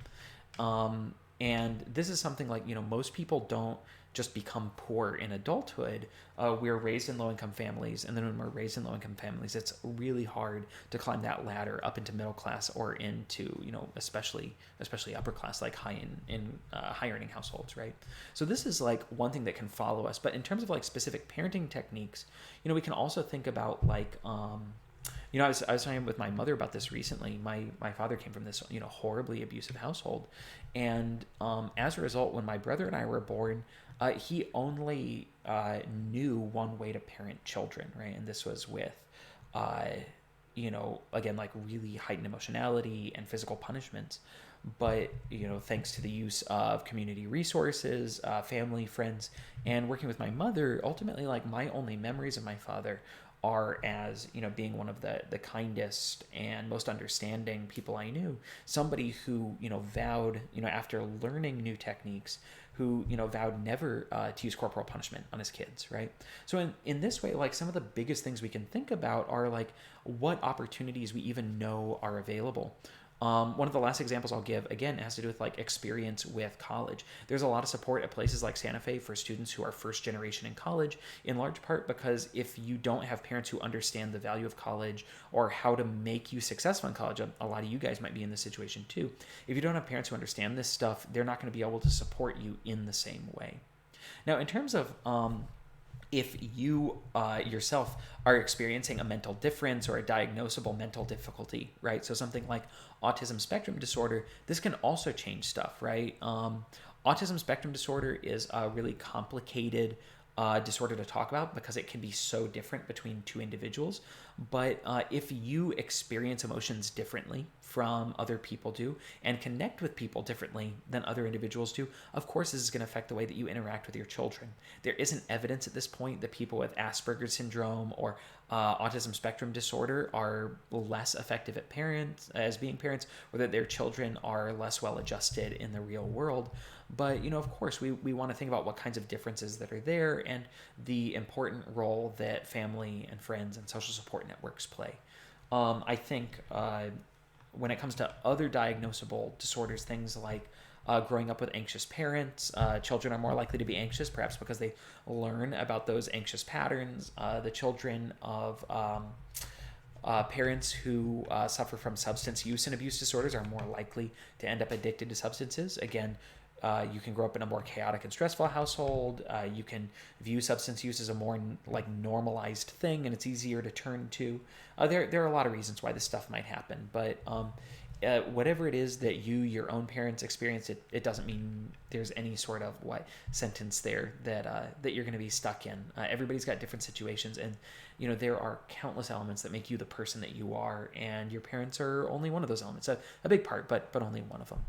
And this is something like, most people don't just become poor in adulthood. We're raised in low-income families, and then when we're raised in low-income families, it's really hard to climb that ladder up into middle class or into, especially upper class, like high-earning households, right? So this is like one thing that can follow us. But in terms of like specific parenting techniques, we can also think about like, I was talking with my mother about this recently. My father came from this, horribly abusive household. And as a result, when my brother and I were born, he only knew one way to parent children, right? And this was with again, like really heightened emotionality and physical punishments. But, thanks to the use of community resources, family, friends, and working with my mother, ultimately, like my only memories of my father are as, being one of the kindest and most understanding people I knew. Somebody who, vowed, after learning new techniques, who, vowed never to use corporal punishment on his kids, right? So in this way, like some of the biggest things we can think about are like what opportunities we even know are available. One of the last examples I'll give, again, has to do with like experience with college. There's a lot of support at places like Santa Fe for students who are first generation in college, in large part because if you don't have parents who understand the value of college or how to make you successful in college, a lot of you guys might be in this situation too. If you don't have parents who understand this stuff, they're not going to be able to support you in the same way. Now, in terms of if you yourself are experiencing a mental difference or a diagnosable mental difficulty, right? So something like autism spectrum disorder, this can also change stuff, right? Autism spectrum disorder is a really complicated disorder to talk about because it can be so different between two individuals. But if you experience emotions differently from other people do and connect with people differently than other individuals do, of course, this is going to affect the way that you interact with your children. There isn't evidence at this point that people with Asperger's syndrome or autism spectrum disorder are less effective as being parents, or that their children are less well adjusted in the real world. But, of course, we want to think about what kinds of differences that are there and the important role that family and friends and social support networks play. I think when it comes to other diagnosable disorders, things like growing up with anxious parents, children are more likely to be anxious, perhaps because they learn about those anxious patterns. The children of parents who suffer from substance use and abuse disorders are more likely to end up addicted to substances. Again, you can grow up in a more chaotic and stressful household. You can view substance use as a more like normalized thing, and it's easier to turn to. There are a lot of reasons why this stuff might happen, but whatever it is that your own parents experienced, it doesn't mean there's any sort of sentence there that you're going to be stuck in. Everybody's got different situations, and there are countless elements that make you the person that you are, and your parents are only one of those elements. A big part, but only one of them.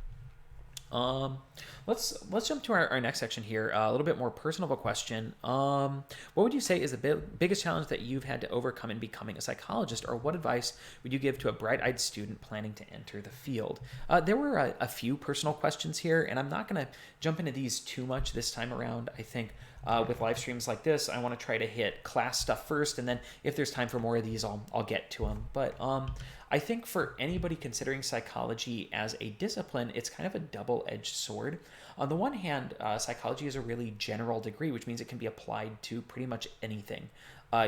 Let's jump to our next section here. A little bit more personal of a question. What would you say is the biggest challenge that you've had to overcome in becoming a psychologist, or what advice would you give to a bright-eyed student planning to enter the field? There were a few personal questions here, and I'm not going to jump into these too much this time around. I think with live streams like this, I want to try to hit class stuff first, and then if there's time for more of these, I'll get to them. But I think for anybody considering psychology as a discipline, it's kind of a double-edged sword. On the one hand, psychology is a really general degree, which means it can be applied to pretty much anything.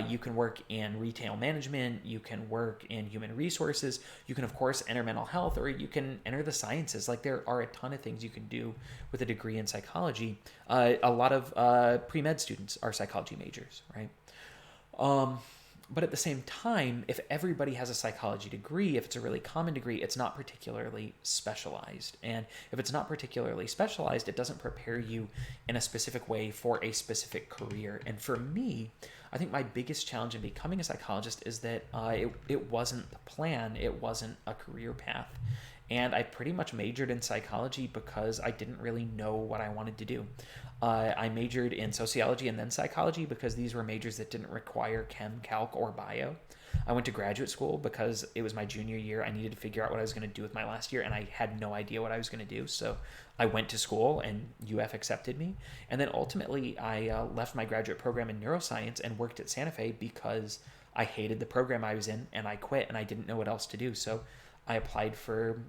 You can work in retail management, you can work in human resources, you can, of course, enter mental health, or you can enter the sciences. Like, there are a ton of things you can do with a degree in psychology. A lot of pre-med students are psychology majors, right? But at the same time, if everybody has a psychology degree, if it's a really common degree, it's not particularly specialized. And if it's not particularly specialized, it doesn't prepare you in a specific way for a specific career. And for me, I think my biggest challenge in becoming a psychologist is that it wasn't the plan. It wasn't a career path. And I pretty much majored in psychology because I didn't really know what I wanted to do. I majored in sociology and then psychology because these were majors that didn't require chem, calc, or bio. I went to graduate school because it was my junior year. I needed to figure out what I was going to do with my last year, and I had no idea what I was going to do. So I went to school, and UF accepted me. And then ultimately, I left my graduate program in neuroscience and worked at Santa Fe because I hated the program I was in, and I quit, and I didn't know what else to do. So I applied for,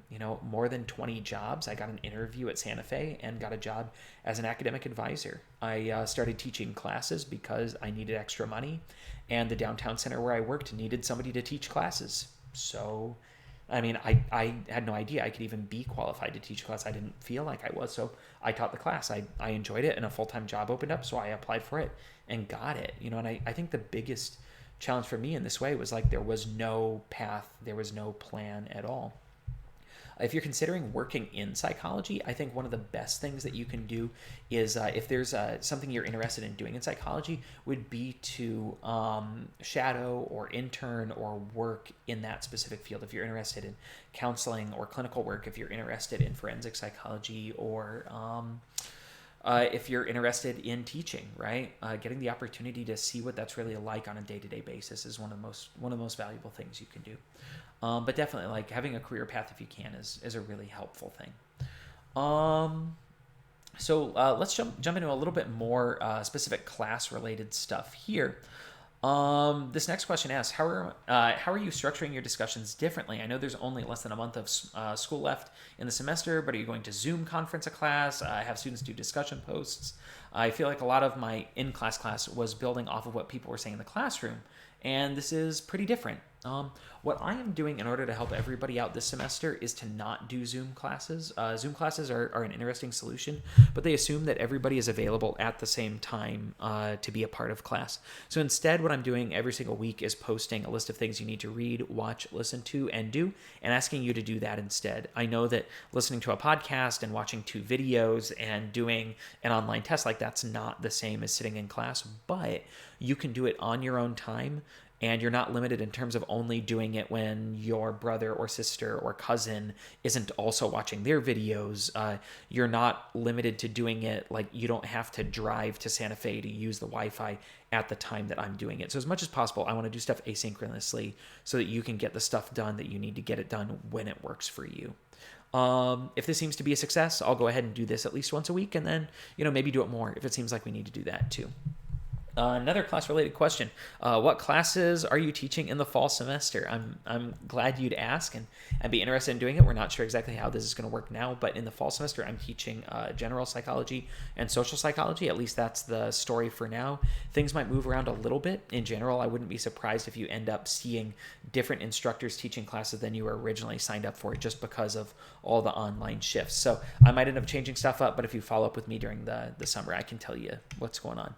more than 20 jobs. I got an interview at Santa Fe and got a job as an academic advisor. I started teaching classes because I needed extra money, and the downtown center where I worked needed somebody to teach classes. So, I had no idea I could even be qualified to teach a class. I didn't feel like I was, so I taught the class. I enjoyed it, and a full-time job opened up, so I applied for it and got it. And I think the biggest challenge for me in this way was there was no path, there was no plan at all. If you're considering working in psychology, I think one of the best things that you can do is if there's something you're interested in doing in psychology, would be to shadow or intern or work in that specific field. If you're interested in counseling or clinical work, if you're interested in forensic psychology, or if you're interested in teaching, right? Getting the opportunity to see what that's really like on a day-to-day basis is one of the most valuable things you can do. But definitely, like, having a career path, if you can, is a really helpful thing. So let's jump into a little bit more specific class-related stuff here. This next question asks, how are you structuring your discussions differently? I know there's only less than a month of school left in the semester, but are you going to Zoom conference a class, have students do discussion posts? I feel like a lot of my in-class was building off of what people were saying in the classroom, and this is pretty different. What I am doing in order to help everybody out this semester is to not do Zoom classes. Zoom classes are an interesting solution, but they assume that everybody is available at the same time to be a part of class. So instead, what I'm doing every single week is posting a list of things you need to read, watch, listen to, and do, and asking you to do that instead. I know that listening to a podcast and watching 2 videos and doing an online test, like, that's not the same as sitting in class, but you can do it on your own time. And you're not limited in terms of only doing it when your brother or sister or cousin isn't also watching their videos. You're not limited to doing it, like, you don't have to drive to Santa Fe to use the Wi-Fi at the time that I'm doing it. So as much as possible, I want to do stuff asynchronously so that you can get the stuff done that you need to get it done when it works for you. If this seems to be a success, I'll go ahead and do this at least once a week, and then, maybe do it more if it seems like we need to do that too. Another class-related question. What classes are you teaching in the fall semester? I'm glad you'd ask and be interested in doing it. We're not sure exactly how this is going to work now, but in the fall semester, I'm teaching general psychology and social psychology. At least that's the story for now. Things might move around a little bit. In general, I wouldn't be surprised if you end up seeing different instructors teaching classes than you were originally signed up for, just because of all the online shifts. So I might end up changing stuff up, but if you follow up with me during the summer, I can tell you what's going on.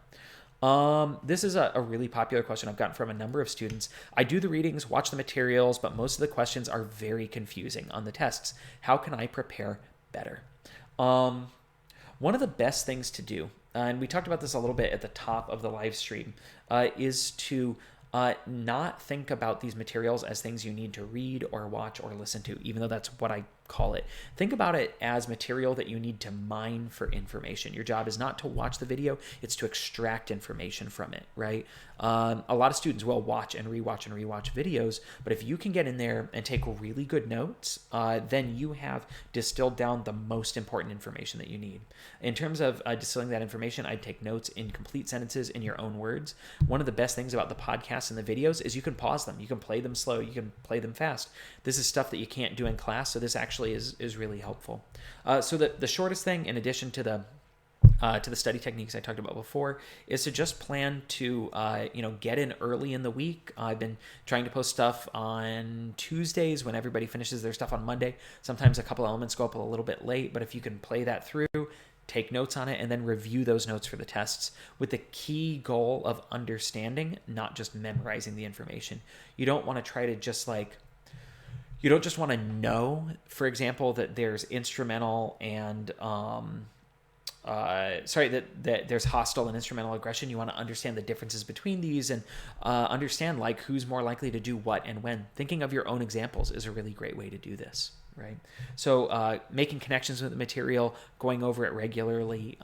This is a really popular question I've gotten from a number of students. I do the readings, watch the materials, but most of the questions are very confusing on the tests. How can I prepare better? One of the best things to do, and we talked about this a little bit at the top of the live stream, is to not think about these materials as things you need to read or watch or listen to, even though that's what I call it. Think about it as material that you need to mine for information. Your job is not to watch the video, it's to extract information from it, right? A lot of students will watch and rewatch videos, but if you can get in there and take really good notes, then you have distilled down the most important information that you need. In terms of distilling that information, I'd take notes in complete sentences in your own words. One of the best things about the podcasts and the videos is you can pause them. You can play them slow, you can play them fast. This is stuff that you can't do in class, so this actually is really helpful. So the shortest thing, in addition to the study techniques I talked about before, is to just plan to get in early in the week. I've been trying to post stuff on Tuesdays when everybody finishes their stuff on Monday. Sometimes a couple elements go up a little bit late, but if you can play that through, take notes on it, and then review those notes for the tests with the key goal of understanding, not just memorizing the information. You don't want to try to you don't just want to know, for example, that there's instrumental and that there's hostile and instrumental aggression. You want to understand the differences between these and understand, like, who's more likely to do what and when. Thinking of your own examples is a really great way to do this, right? So making connections with the material, going over it regularly,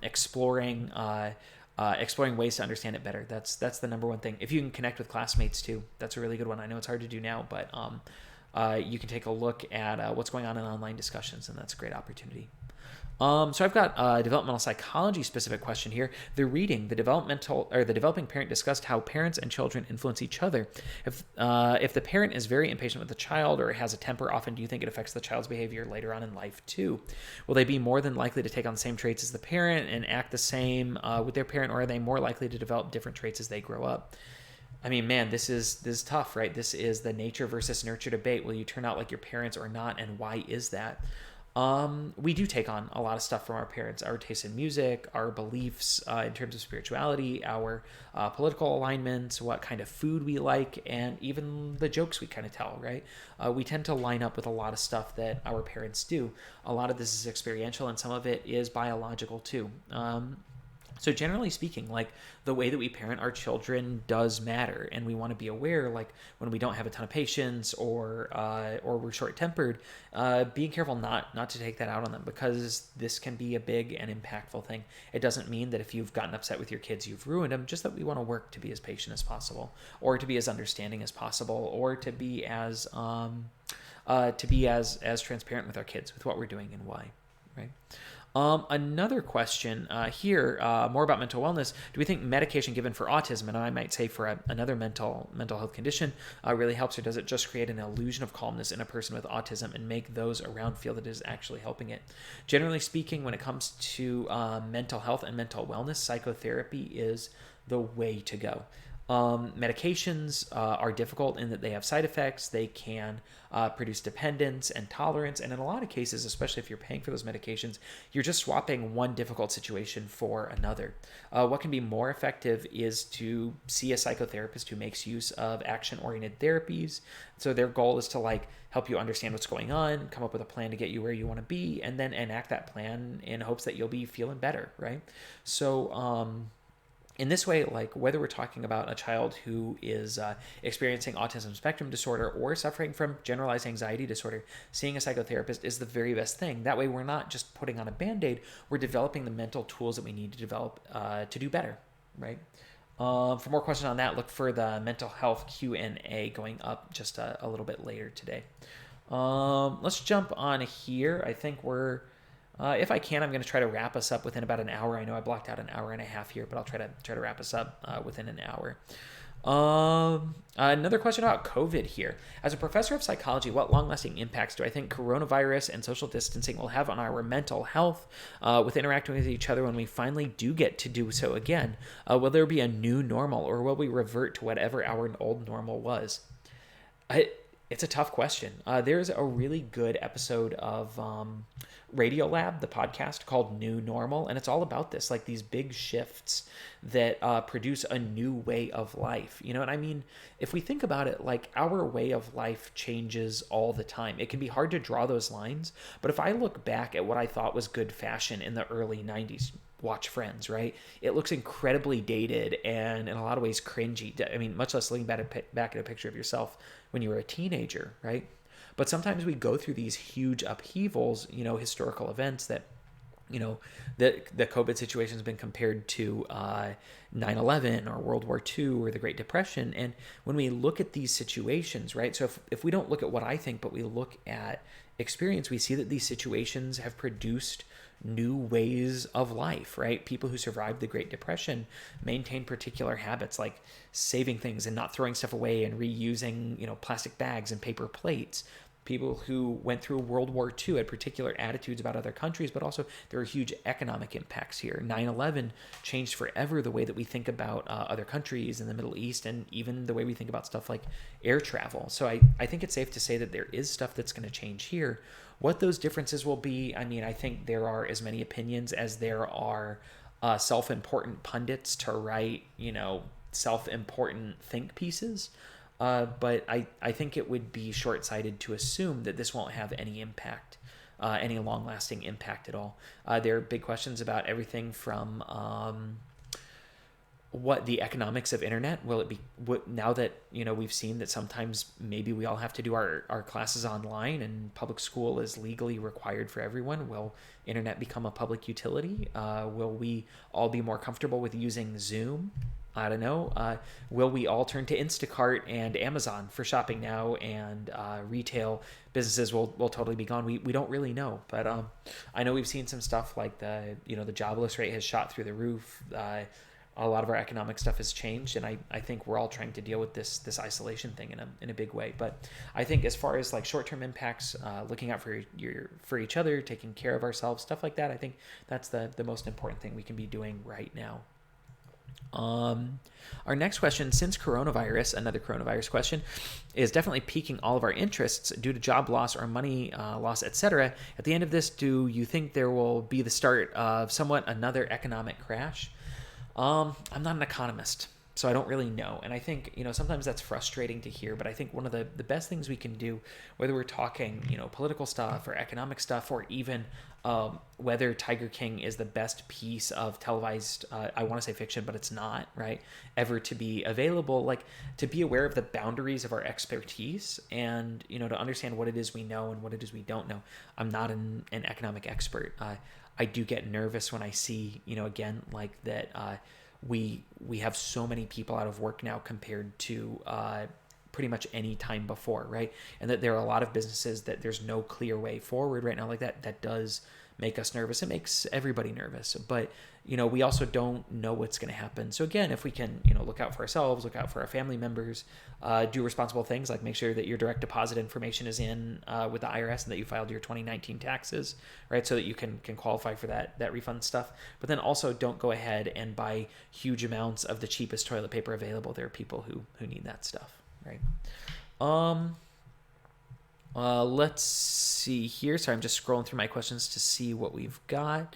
exploring ways to understand it better. That's the number one thing. If you can connect with classmates too, that's a really good one. I know it's hard to do now, but you can take a look at what's going on in online discussions, and that's a great opportunity. So I've got a developmental psychology specific question here. The developing parent discussed how parents and children influence each other. If the parent is very impatient with the child or has a temper, often do you think it affects the child's behavior later on in life too? Will they be more than likely to take on the same traits as the parent and act the same with their parent, or are they more likely to develop different traits as they grow up? I mean, man, this is tough, right? This is the nature versus nurture debate. Will you turn out like your parents or not, and why is that? We do take on a lot of stuff from our parents, our taste in music, our beliefs in terms of spirituality, our political alignments, what kind of food we like, and even the jokes we kind of tell, right? We tend to line up with a lot of stuff that our parents do. A lot of this is experiential, and some of it is biological too. So generally speaking, like the way that we parent our children does matter, and we want to be aware, like when we don't have a ton of patience or we're short tempered, being careful not to take that out on them, because this can be a big and impactful thing. It doesn't mean that if you've gotten upset with your kids, you've ruined them. Just that we want to work to be as patient as possible, or to be as understanding as possible, or to be as as transparent with our kids with what we're doing and why, right? Another question here, more about mental wellness. Do we think medication given for autism, and I might say for another mental health condition, really helps, or does it just create an illusion of calmness in a person with autism and make those around feel that it is actually helping it? Generally speaking, when it comes to mental health and mental wellness, psychotherapy is the way to go. Medications are difficult in that they have side effects. They can produce dependence and tolerance. And in a lot of cases, especially if you're paying for those medications, you're just swapping one difficult situation for another. What can be more effective is to see a psychotherapist who makes use of action-oriented therapies. So their goal is to like help you understand what's going on, come up with a plan to get you where you want to be, and then enact that plan in hopes that you'll be feeling better, right? So, in this way, like whether we're talking about a child who is experiencing autism spectrum disorder or suffering from generalized anxiety disorder, seeing a psychotherapist is the very best thing. That way we're not just putting on a Band-Aid, we're developing the mental tools that we need to develop to do better, right? For more questions on that, look for the mental health Q&A going up just a little bit later today. Let's jump on here. I think we're... if I can, I'm going to try to wrap us up within about an hour. I know I blocked out an hour and a half here, but I'll try to wrap us up within an hour. Another question about COVID here. As a professor of psychology, what long-lasting impacts do I think coronavirus and social distancing will have on our mental health with interacting with each other when we finally do get to do so again? Will there be a new normal, or will we revert to whatever our old normal was? It's a tough question. There's a really good episode of Radiolab, the podcast, called New Normal, and it's all about this, like these big shifts that produce a new way of life. You know what I mean? If we think about it, like our way of life changes all the time. It can be hard to draw those lines, but if I look back at what I thought was good fashion in the early 90s, watch Friends, right? It looks incredibly dated and in a lot of ways cringy. I mean, much less looking back at a picture of yourself when you were a teenager, right? But sometimes we go through these huge upheavals, you know, historical events that, you know, the COVID situation has been compared to 9/11 or World War II or the Great Depression. And when we look at these situations, right? So if we don't look at what I think, but we look at experience, we see that these situations have produced new ways of life, right? People who survived the Great Depression maintain particular habits like saving things and not throwing stuff away and reusing, you know, plastic bags and paper plates. People who went through World War II had particular attitudes about other countries, but also there are huge economic impacts here. 9/11 changed forever the way that we think about other countries in the Middle East, and even the way we think about stuff like air travel. So I think it's safe to say that there is stuff that's going to change here. What those differences will be, I mean, I think there are as many opinions as there are self-important pundits to write, you know, self-important think pieces. But I think it would be short-sighted to assume that this won't have any impact, any long-lasting impact at all. There are big questions about everything from what the economics of internet will it be now that, you know, we've seen that sometimes maybe we all have to do our classes online and public school is legally required for everyone. Will internet become a public utility? Will we all be more comfortable with using Zoom? I don't know. Will we all turn to Instacart and Amazon for shopping now, and retail businesses will totally be gone? We don't really know, but I know we've seen some stuff like the jobless rate has shot through the roof. A lot of our economic stuff has changed, and I think we're all trying to deal with this isolation thing in a big way. But I think as far as like short-term impacts, looking out for each other, taking care of ourselves, stuff like that, I think that's the most important thing we can be doing right now. Um, our next question, since coronavirus, another coronavirus question, is definitely piquing all of our interests due to job loss or money loss, etc. At the end of this, do you think there will be the start of somewhat another economic crash? I'm not an economist, so I don't really know. And I think, sometimes that's frustrating to hear, but I think one of the best things we can do, whether we're talking, political stuff or economic stuff, or even whether Tiger King is the best piece of televised, I want to say fiction, but it's not, right? Ever to be available, like to be aware of the boundaries of our expertise and, to understand what it is we know and what it is we don't know. I'm not an economic expert. I do get nervous when I see, again, like that we have so many people out of work now compared to pretty much any time before, right? And that there are a lot of businesses that there's no clear way forward right now, like that does make us nervous. It makes everybody nervous, but we also don't know what's going to happen. So again, if we can, look out for ourselves, look out for our family members, do responsible things like make sure that your direct deposit information is in with the IRS and that you filed your 2019 taxes, right? So that you can qualify for that refund stuff. But then also don't go ahead and buy huge amounts of the cheapest toilet paper available. There are people who need that stuff, right? Um, let's see here. Sorry, I'm just scrolling through my questions to see what we've got.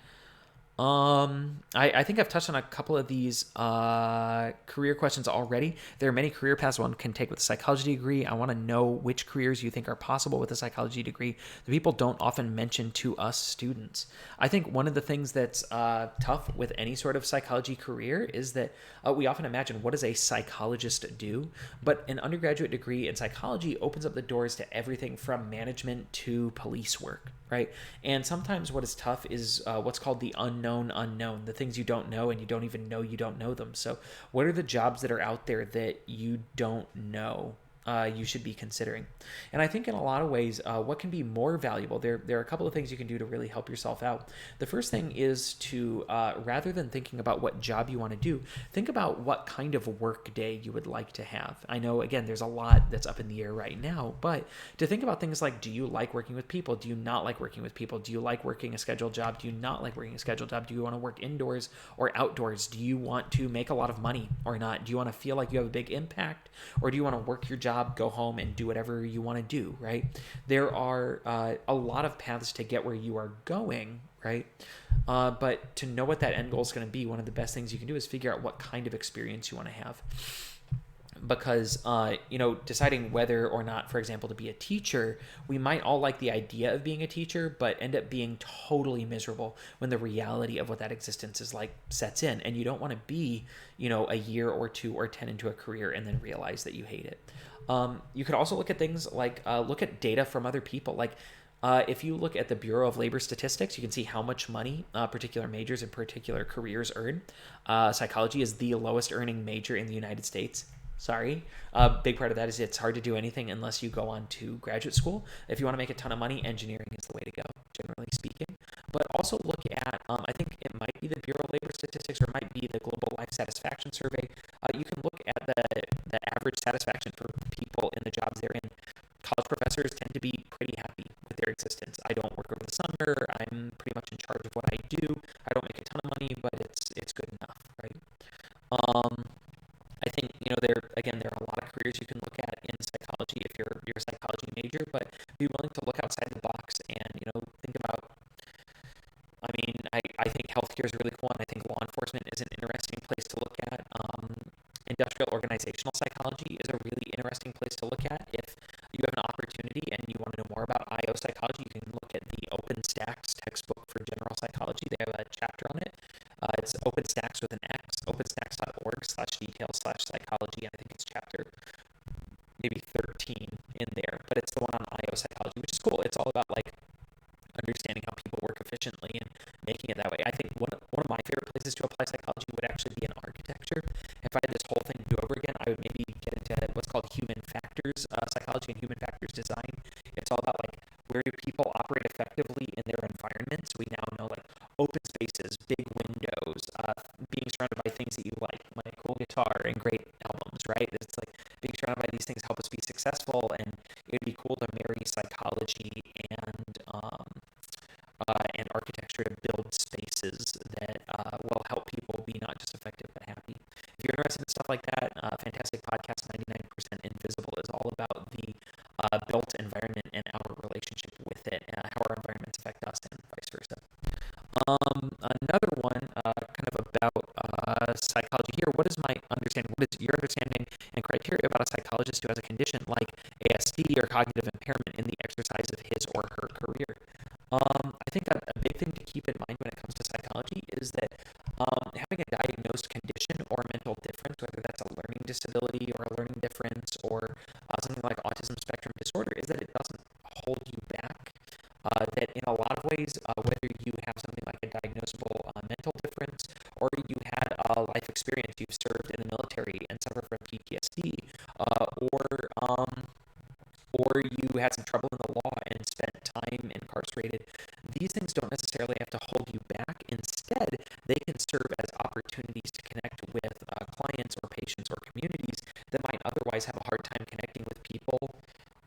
I think I've touched on a couple of these career questions already. There are many career paths one can take with a psychology degree. I want to know which careers you think are possible with a psychology degree that people don't often mention to us students. I think one of the things that's tough with any sort of psychology career is that we often imagine what does a psychologist do, but an undergraduate degree in psychology opens up the doors to everything from management to police work, right? And sometimes what is tough is what's called the unknown unknown, the things you don't know and you don't even know you don't know them. So, what are the jobs that are out there that you don't know? You should be considering. And I think in a lot of ways, what can be more valuable, there are a couple of things you can do to really help yourself out. The first thing is to, rather than thinking about what job you want to do, think about what kind of work day you would like to have. I know, again, there's a lot that's up in the air right now, but to think about things like, do you like working with people? Do you not like working with people? Do you like working a scheduled job? Do you not like working a scheduled job? Do you want to work indoors or outdoors? Do you want to make a lot of money or not? Do you want to feel like you have a big impact, or do you want to work your job, go home, and do whatever you want to do, right? There are a lot of paths to get where you are going, right? But to know what that end goal is going to be, one of the best things you can do is figure out what kind of experience you want to have. Because deciding whether or not, for example, to be a teacher, we might all like the idea of being a teacher but end up being totally miserable when the reality of what that existence is like sets in, and you don't want to be a year or 2 or 10 into a career and then realize that you hate it. You could also look at things like look at data from other people, like if you look at the Bureau of Labor Statistics, you can see how much money particular majors and particular careers earn. Psychology is the lowest earning major in the United States. Sorry. A big part of that is it's hard to do anything unless you go on to graduate school. If you want to make a ton of money, engineering is the way to go, generally speaking. But also look at, I think it might be the Bureau of Labor Statistics or it might be the Global Life Satisfaction Survey. You can look at the average satisfaction for people in the jobs they're in. College professors tend to be pretty happy with their existence. I don't work over the summer. I'm pretty much in charge of what I do. I don't make a ton of money, but it's good enough, right? Um, I think there are a lot of careers you can look at in psychology if you're a psychology major, but be willing to look outside the box and think about. I mean, I think healthcare is really cool, and I think law enforcement is an interesting place to look at. Industrial organizational psychology is a really interesting place to look at. If you have an opportunity and you want to know more about IO psychology, you can look at the OpenStax textbook for general psychology. They have a chapter on it. It's OpenStax with an X, openstax.org/details/psychology. I think it's chapter maybe 13 in there, but it's the one on IO psychology, which is cool. It's all about like understanding how people work efficiently and making it that way. I think one of my favorite places to apply psychology would actually be in architecture. If I had this whole thing to do over again, I would maybe get into what's called human factors psychology and human factors design. It's all about like where do people operate effectively in their environments. We now know like open spaces, big windows, being surrounded by things that you like a cool guitar and great albums, right? It's like being surrounded by these things help us be successful, and it'd be cool to marry psychology and architecture to build spaces that will help people be not just effective but happy. and stuff like that. Fantastic podcast, 99% Invisible, is all about the built environment and our relationship with it, how our environments affect us, and vice versa. Another one, kind of about psychology here. What is my understanding? What is your understanding and criteria about a psychologist who has a condition like ASD or cognitive impairment in the exercise of his or her career? I think that a big thing to keep in mind when it comes to psychology is that having a diagnosed condition or mental difference, whether that's a learning disability or a learning difference or something like autism spectrum disorder, is that it doesn't hold you back. That in a lot of ways, whether you have something like a diagnosable mental difference or you had a life experience, you've served in the military and suffer from PTSD, or you had some trouble in the law and spent time incarcerated, these things don't necessarily have to hold you back. Instead, they can serve as opportunities to connect with clients or patients or communities that might otherwise have a hard time connecting with people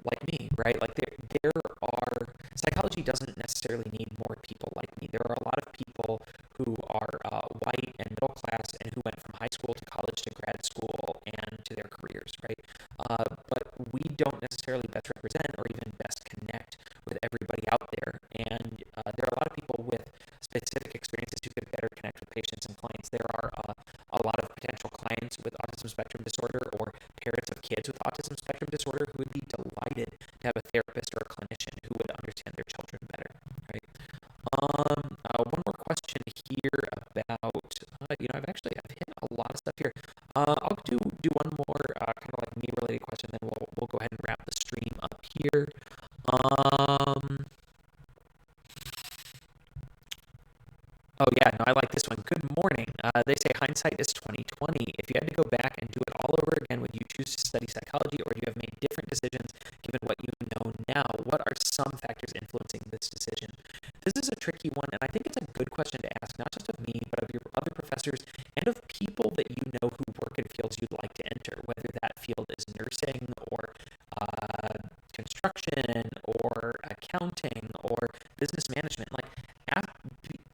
like me, right? Like there are, psychology doesn't necessarily need more people like me. There are a lot of people who are white and middle class and who went from high school to college to grad school and to their careers, right? But we don't necessarily best represent or even best connect with everybody out there. And there are a lot of people with specific experiences who could better connect with patients and clients. There are a lot of potential clients with autism spectrum disorder or parents of kids with autism spectrum disorder who would be delighted to have a therapist or a clinician who would understand their children better, right? One more question here about, I've hit a lot of stuff here. I'll do one more kind of like me related question, then we'll go ahead and wrap the stream up here. Oh yeah, no, I like this one. Good morning. They say hindsight is 2020. If you had to go back and do it all over again, would you choose to study psychology, or do you have made different decisions given what you know now? What are some factors influencing this decision? This is a tricky one, and I think it's a good question to ask, not just of me, but of your other professors and of people that you know who work in fields you'd like to enter, whether that field is nursing or construction or accounting or business management. Like,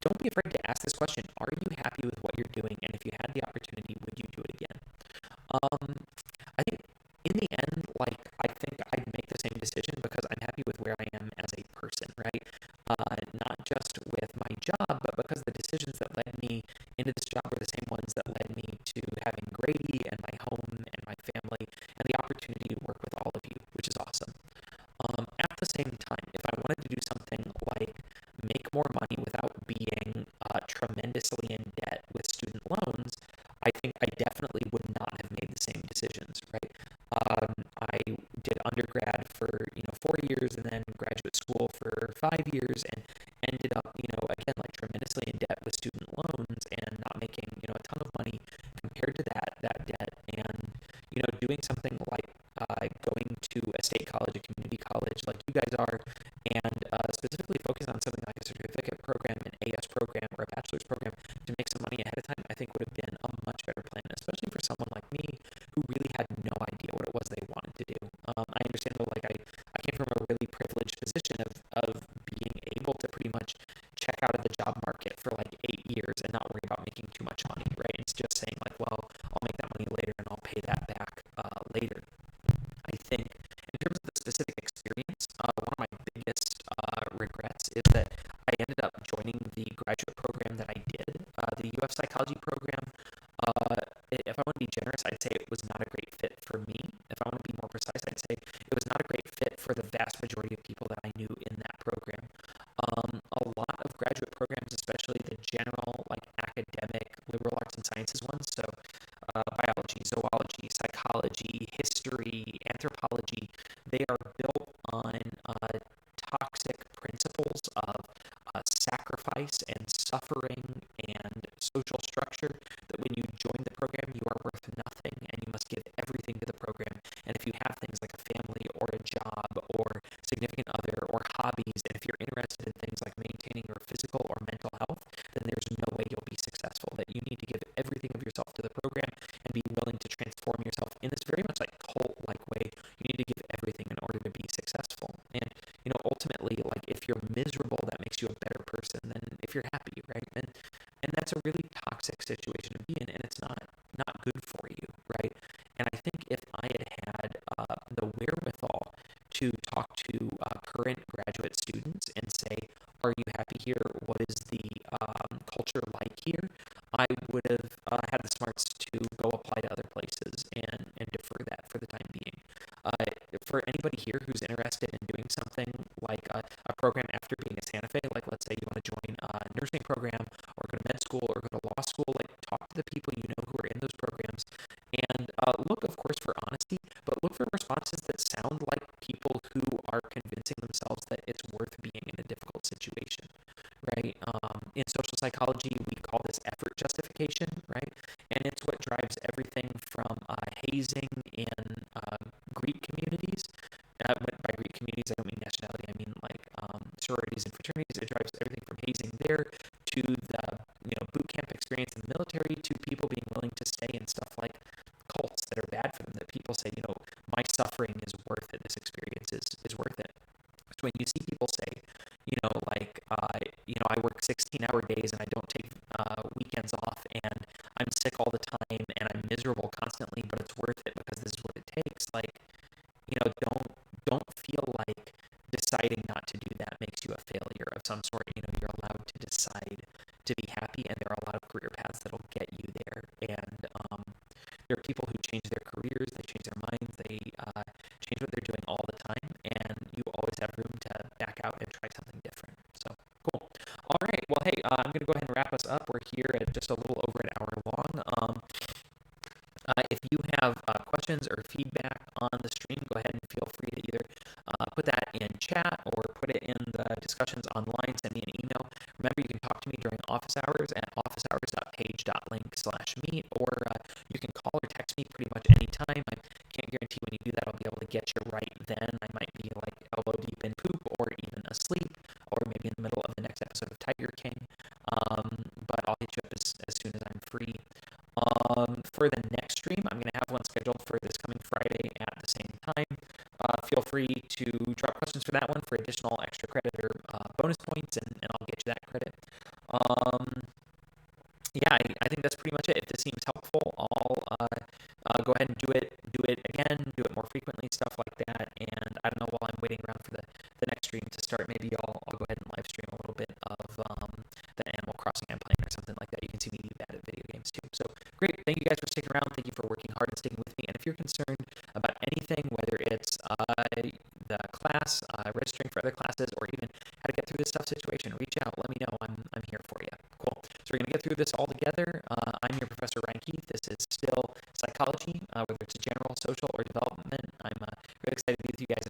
don't be afraid to ask this question. Are you happy with what you're doing? And if you had the opportunity, would you do it again? I think in the end, like, I think I'd make the same decision because I'm happy with where I am as a person, right? Not just with my job, but because the decisions that led me into this job were the same ones that led me to having Grady and my home and my family and the opportunity to work with all of you, which is awesome. At the same time, if I wanted to do something like make more money without being tremendously in debt with student loans, I think I definitely would not have made the same decisions, right? I did undergrad for 4 years and then graduate school for 5 years and ended up again like tremendously in debt with student loans and not making a ton of money compared to that debt, and doing something like going to a state college, a community college like you guys are, and specifically focus on something like a certificate program, an AS program, or a bachelor's program to make some money ahead of time, I think would have been a much better plan, especially for someone like me who really had no idea what it was they wanted to do. I understand though, like I came from a really privileged position of being able to pretty much check out of the job market for like 8 years and not worry about making too much money, right? It's just saying like, well, I'll make that money later and I'll pay that back later. I think in terms of the specific experience, one of my biggest regrets is that I ended up joining the graduate program that I did, the UF psychology program. If I want to be generous, I'd say it was not a great fit for me. If I want to be more precise, I'd say it was not a great fit for the vast majority of people that I knew in that program. A lot of graduate programs, especially the general, like academic, liberal arts and sciences ones, so biology, zoology, psychology, history, anthropology, they are built on toxic principles of sacrifice and suffering and social structure, that when you join the program, you are worth nothing and you must give everything to the program. And if you have things like a family or a job or significant other or hobbies, and if you're interested in things like maintaining your physical or mental health, then there's no way you'll be successful. That you need to give everything of yourself to the program and be willing to transform yourself in this very much like cult-like way. You need to give everything in order to be successful. And ultimately, like, if you're miserable, that makes you a better person than if you're happy, right? And that's a really toxic situation to be in, and it's not good for you. to talk to current graduate students and say, are you happy here? What is the culture like here? I would have had the smarts to go apply to other places and defer that for the time being. For anybody here who's interested in doing something like a program after being at Santa Fe, like let's say you want to join a nursing program or go to med school or go to law school, like talk to the people you know who are in those programs and look, of course, for honesty, but look for responses that sound like people who are convincing themselves that it's worth being in a difficult situation, right? In social psychology, we call this effort justification, right? And it's what drives everything from hazing in Greek communities. By Greek communities, I don't mean nationality. I mean like sororities and fraternities. It drives everything from hazing there to the boot camp experience in the military to people being willing to stay in stuff like cults that are bad for them. That people say, my suffering is worth it. This experience is worth it. So when you see people say, I work 16-hour days and I don't take weekends off and I'm sick all the time and I'm miserable constantly, but it's worth it because this is what it takes. Like, don't feel like deciding not to do that makes you a failure of some sort. You're allowed to decide to be happy, and there are a lot of career paths that'll get you there. And there are people who change their careers, they change their minds, they change what they're doing all the time, and you always have room to back out and try something different. So cool. All right. Well, hey, I'm going to go ahead and wrap us up. We're here at just a little over an hour long. If you have questions or feedback on the stream, go ahead and feel free to either put that in chat or put it in the discussions online. Send me an email. Remember, you can talk to me during office hours at officehours.page.link/meet, or you can call or text me pretty much anytime. I can't guarantee when you do that I'll be able to get you right then. I might be like elbow deep in poop or even asleep or maybe in the middle of the next episode of Tiger King. But I'll hit you up as soon as I'm free. For the next stream, I'm going to have one scheduled for this coming Friday at the same time. Feel free to drop questions for that one for additional extra credit or bonus points, and I'll get you that credit. I think that's pretty much it. If this seems helpful, I'll go ahead and do it again, do it more frequently, stuff like that. And I don't know, while I'm waiting around for the next stream to start, maybe I'll go ahead and live stream a little bit of the Animal Crossing I'm playing or something like that. You can see me do that at video games too. So great. Thank you guys for sticking around. Thank you for working hard and sticking with me. And if you're concerned about anything, whether it's the class, registering for other classes, or even how to get through this tough situation, reach out. Let me know. I'm here for you. Cool. So we're going to get through this all together. I'm your Professor Ryan Keith. This is still psychology, whether it's general, social, or development. I'm really excited to be with you guys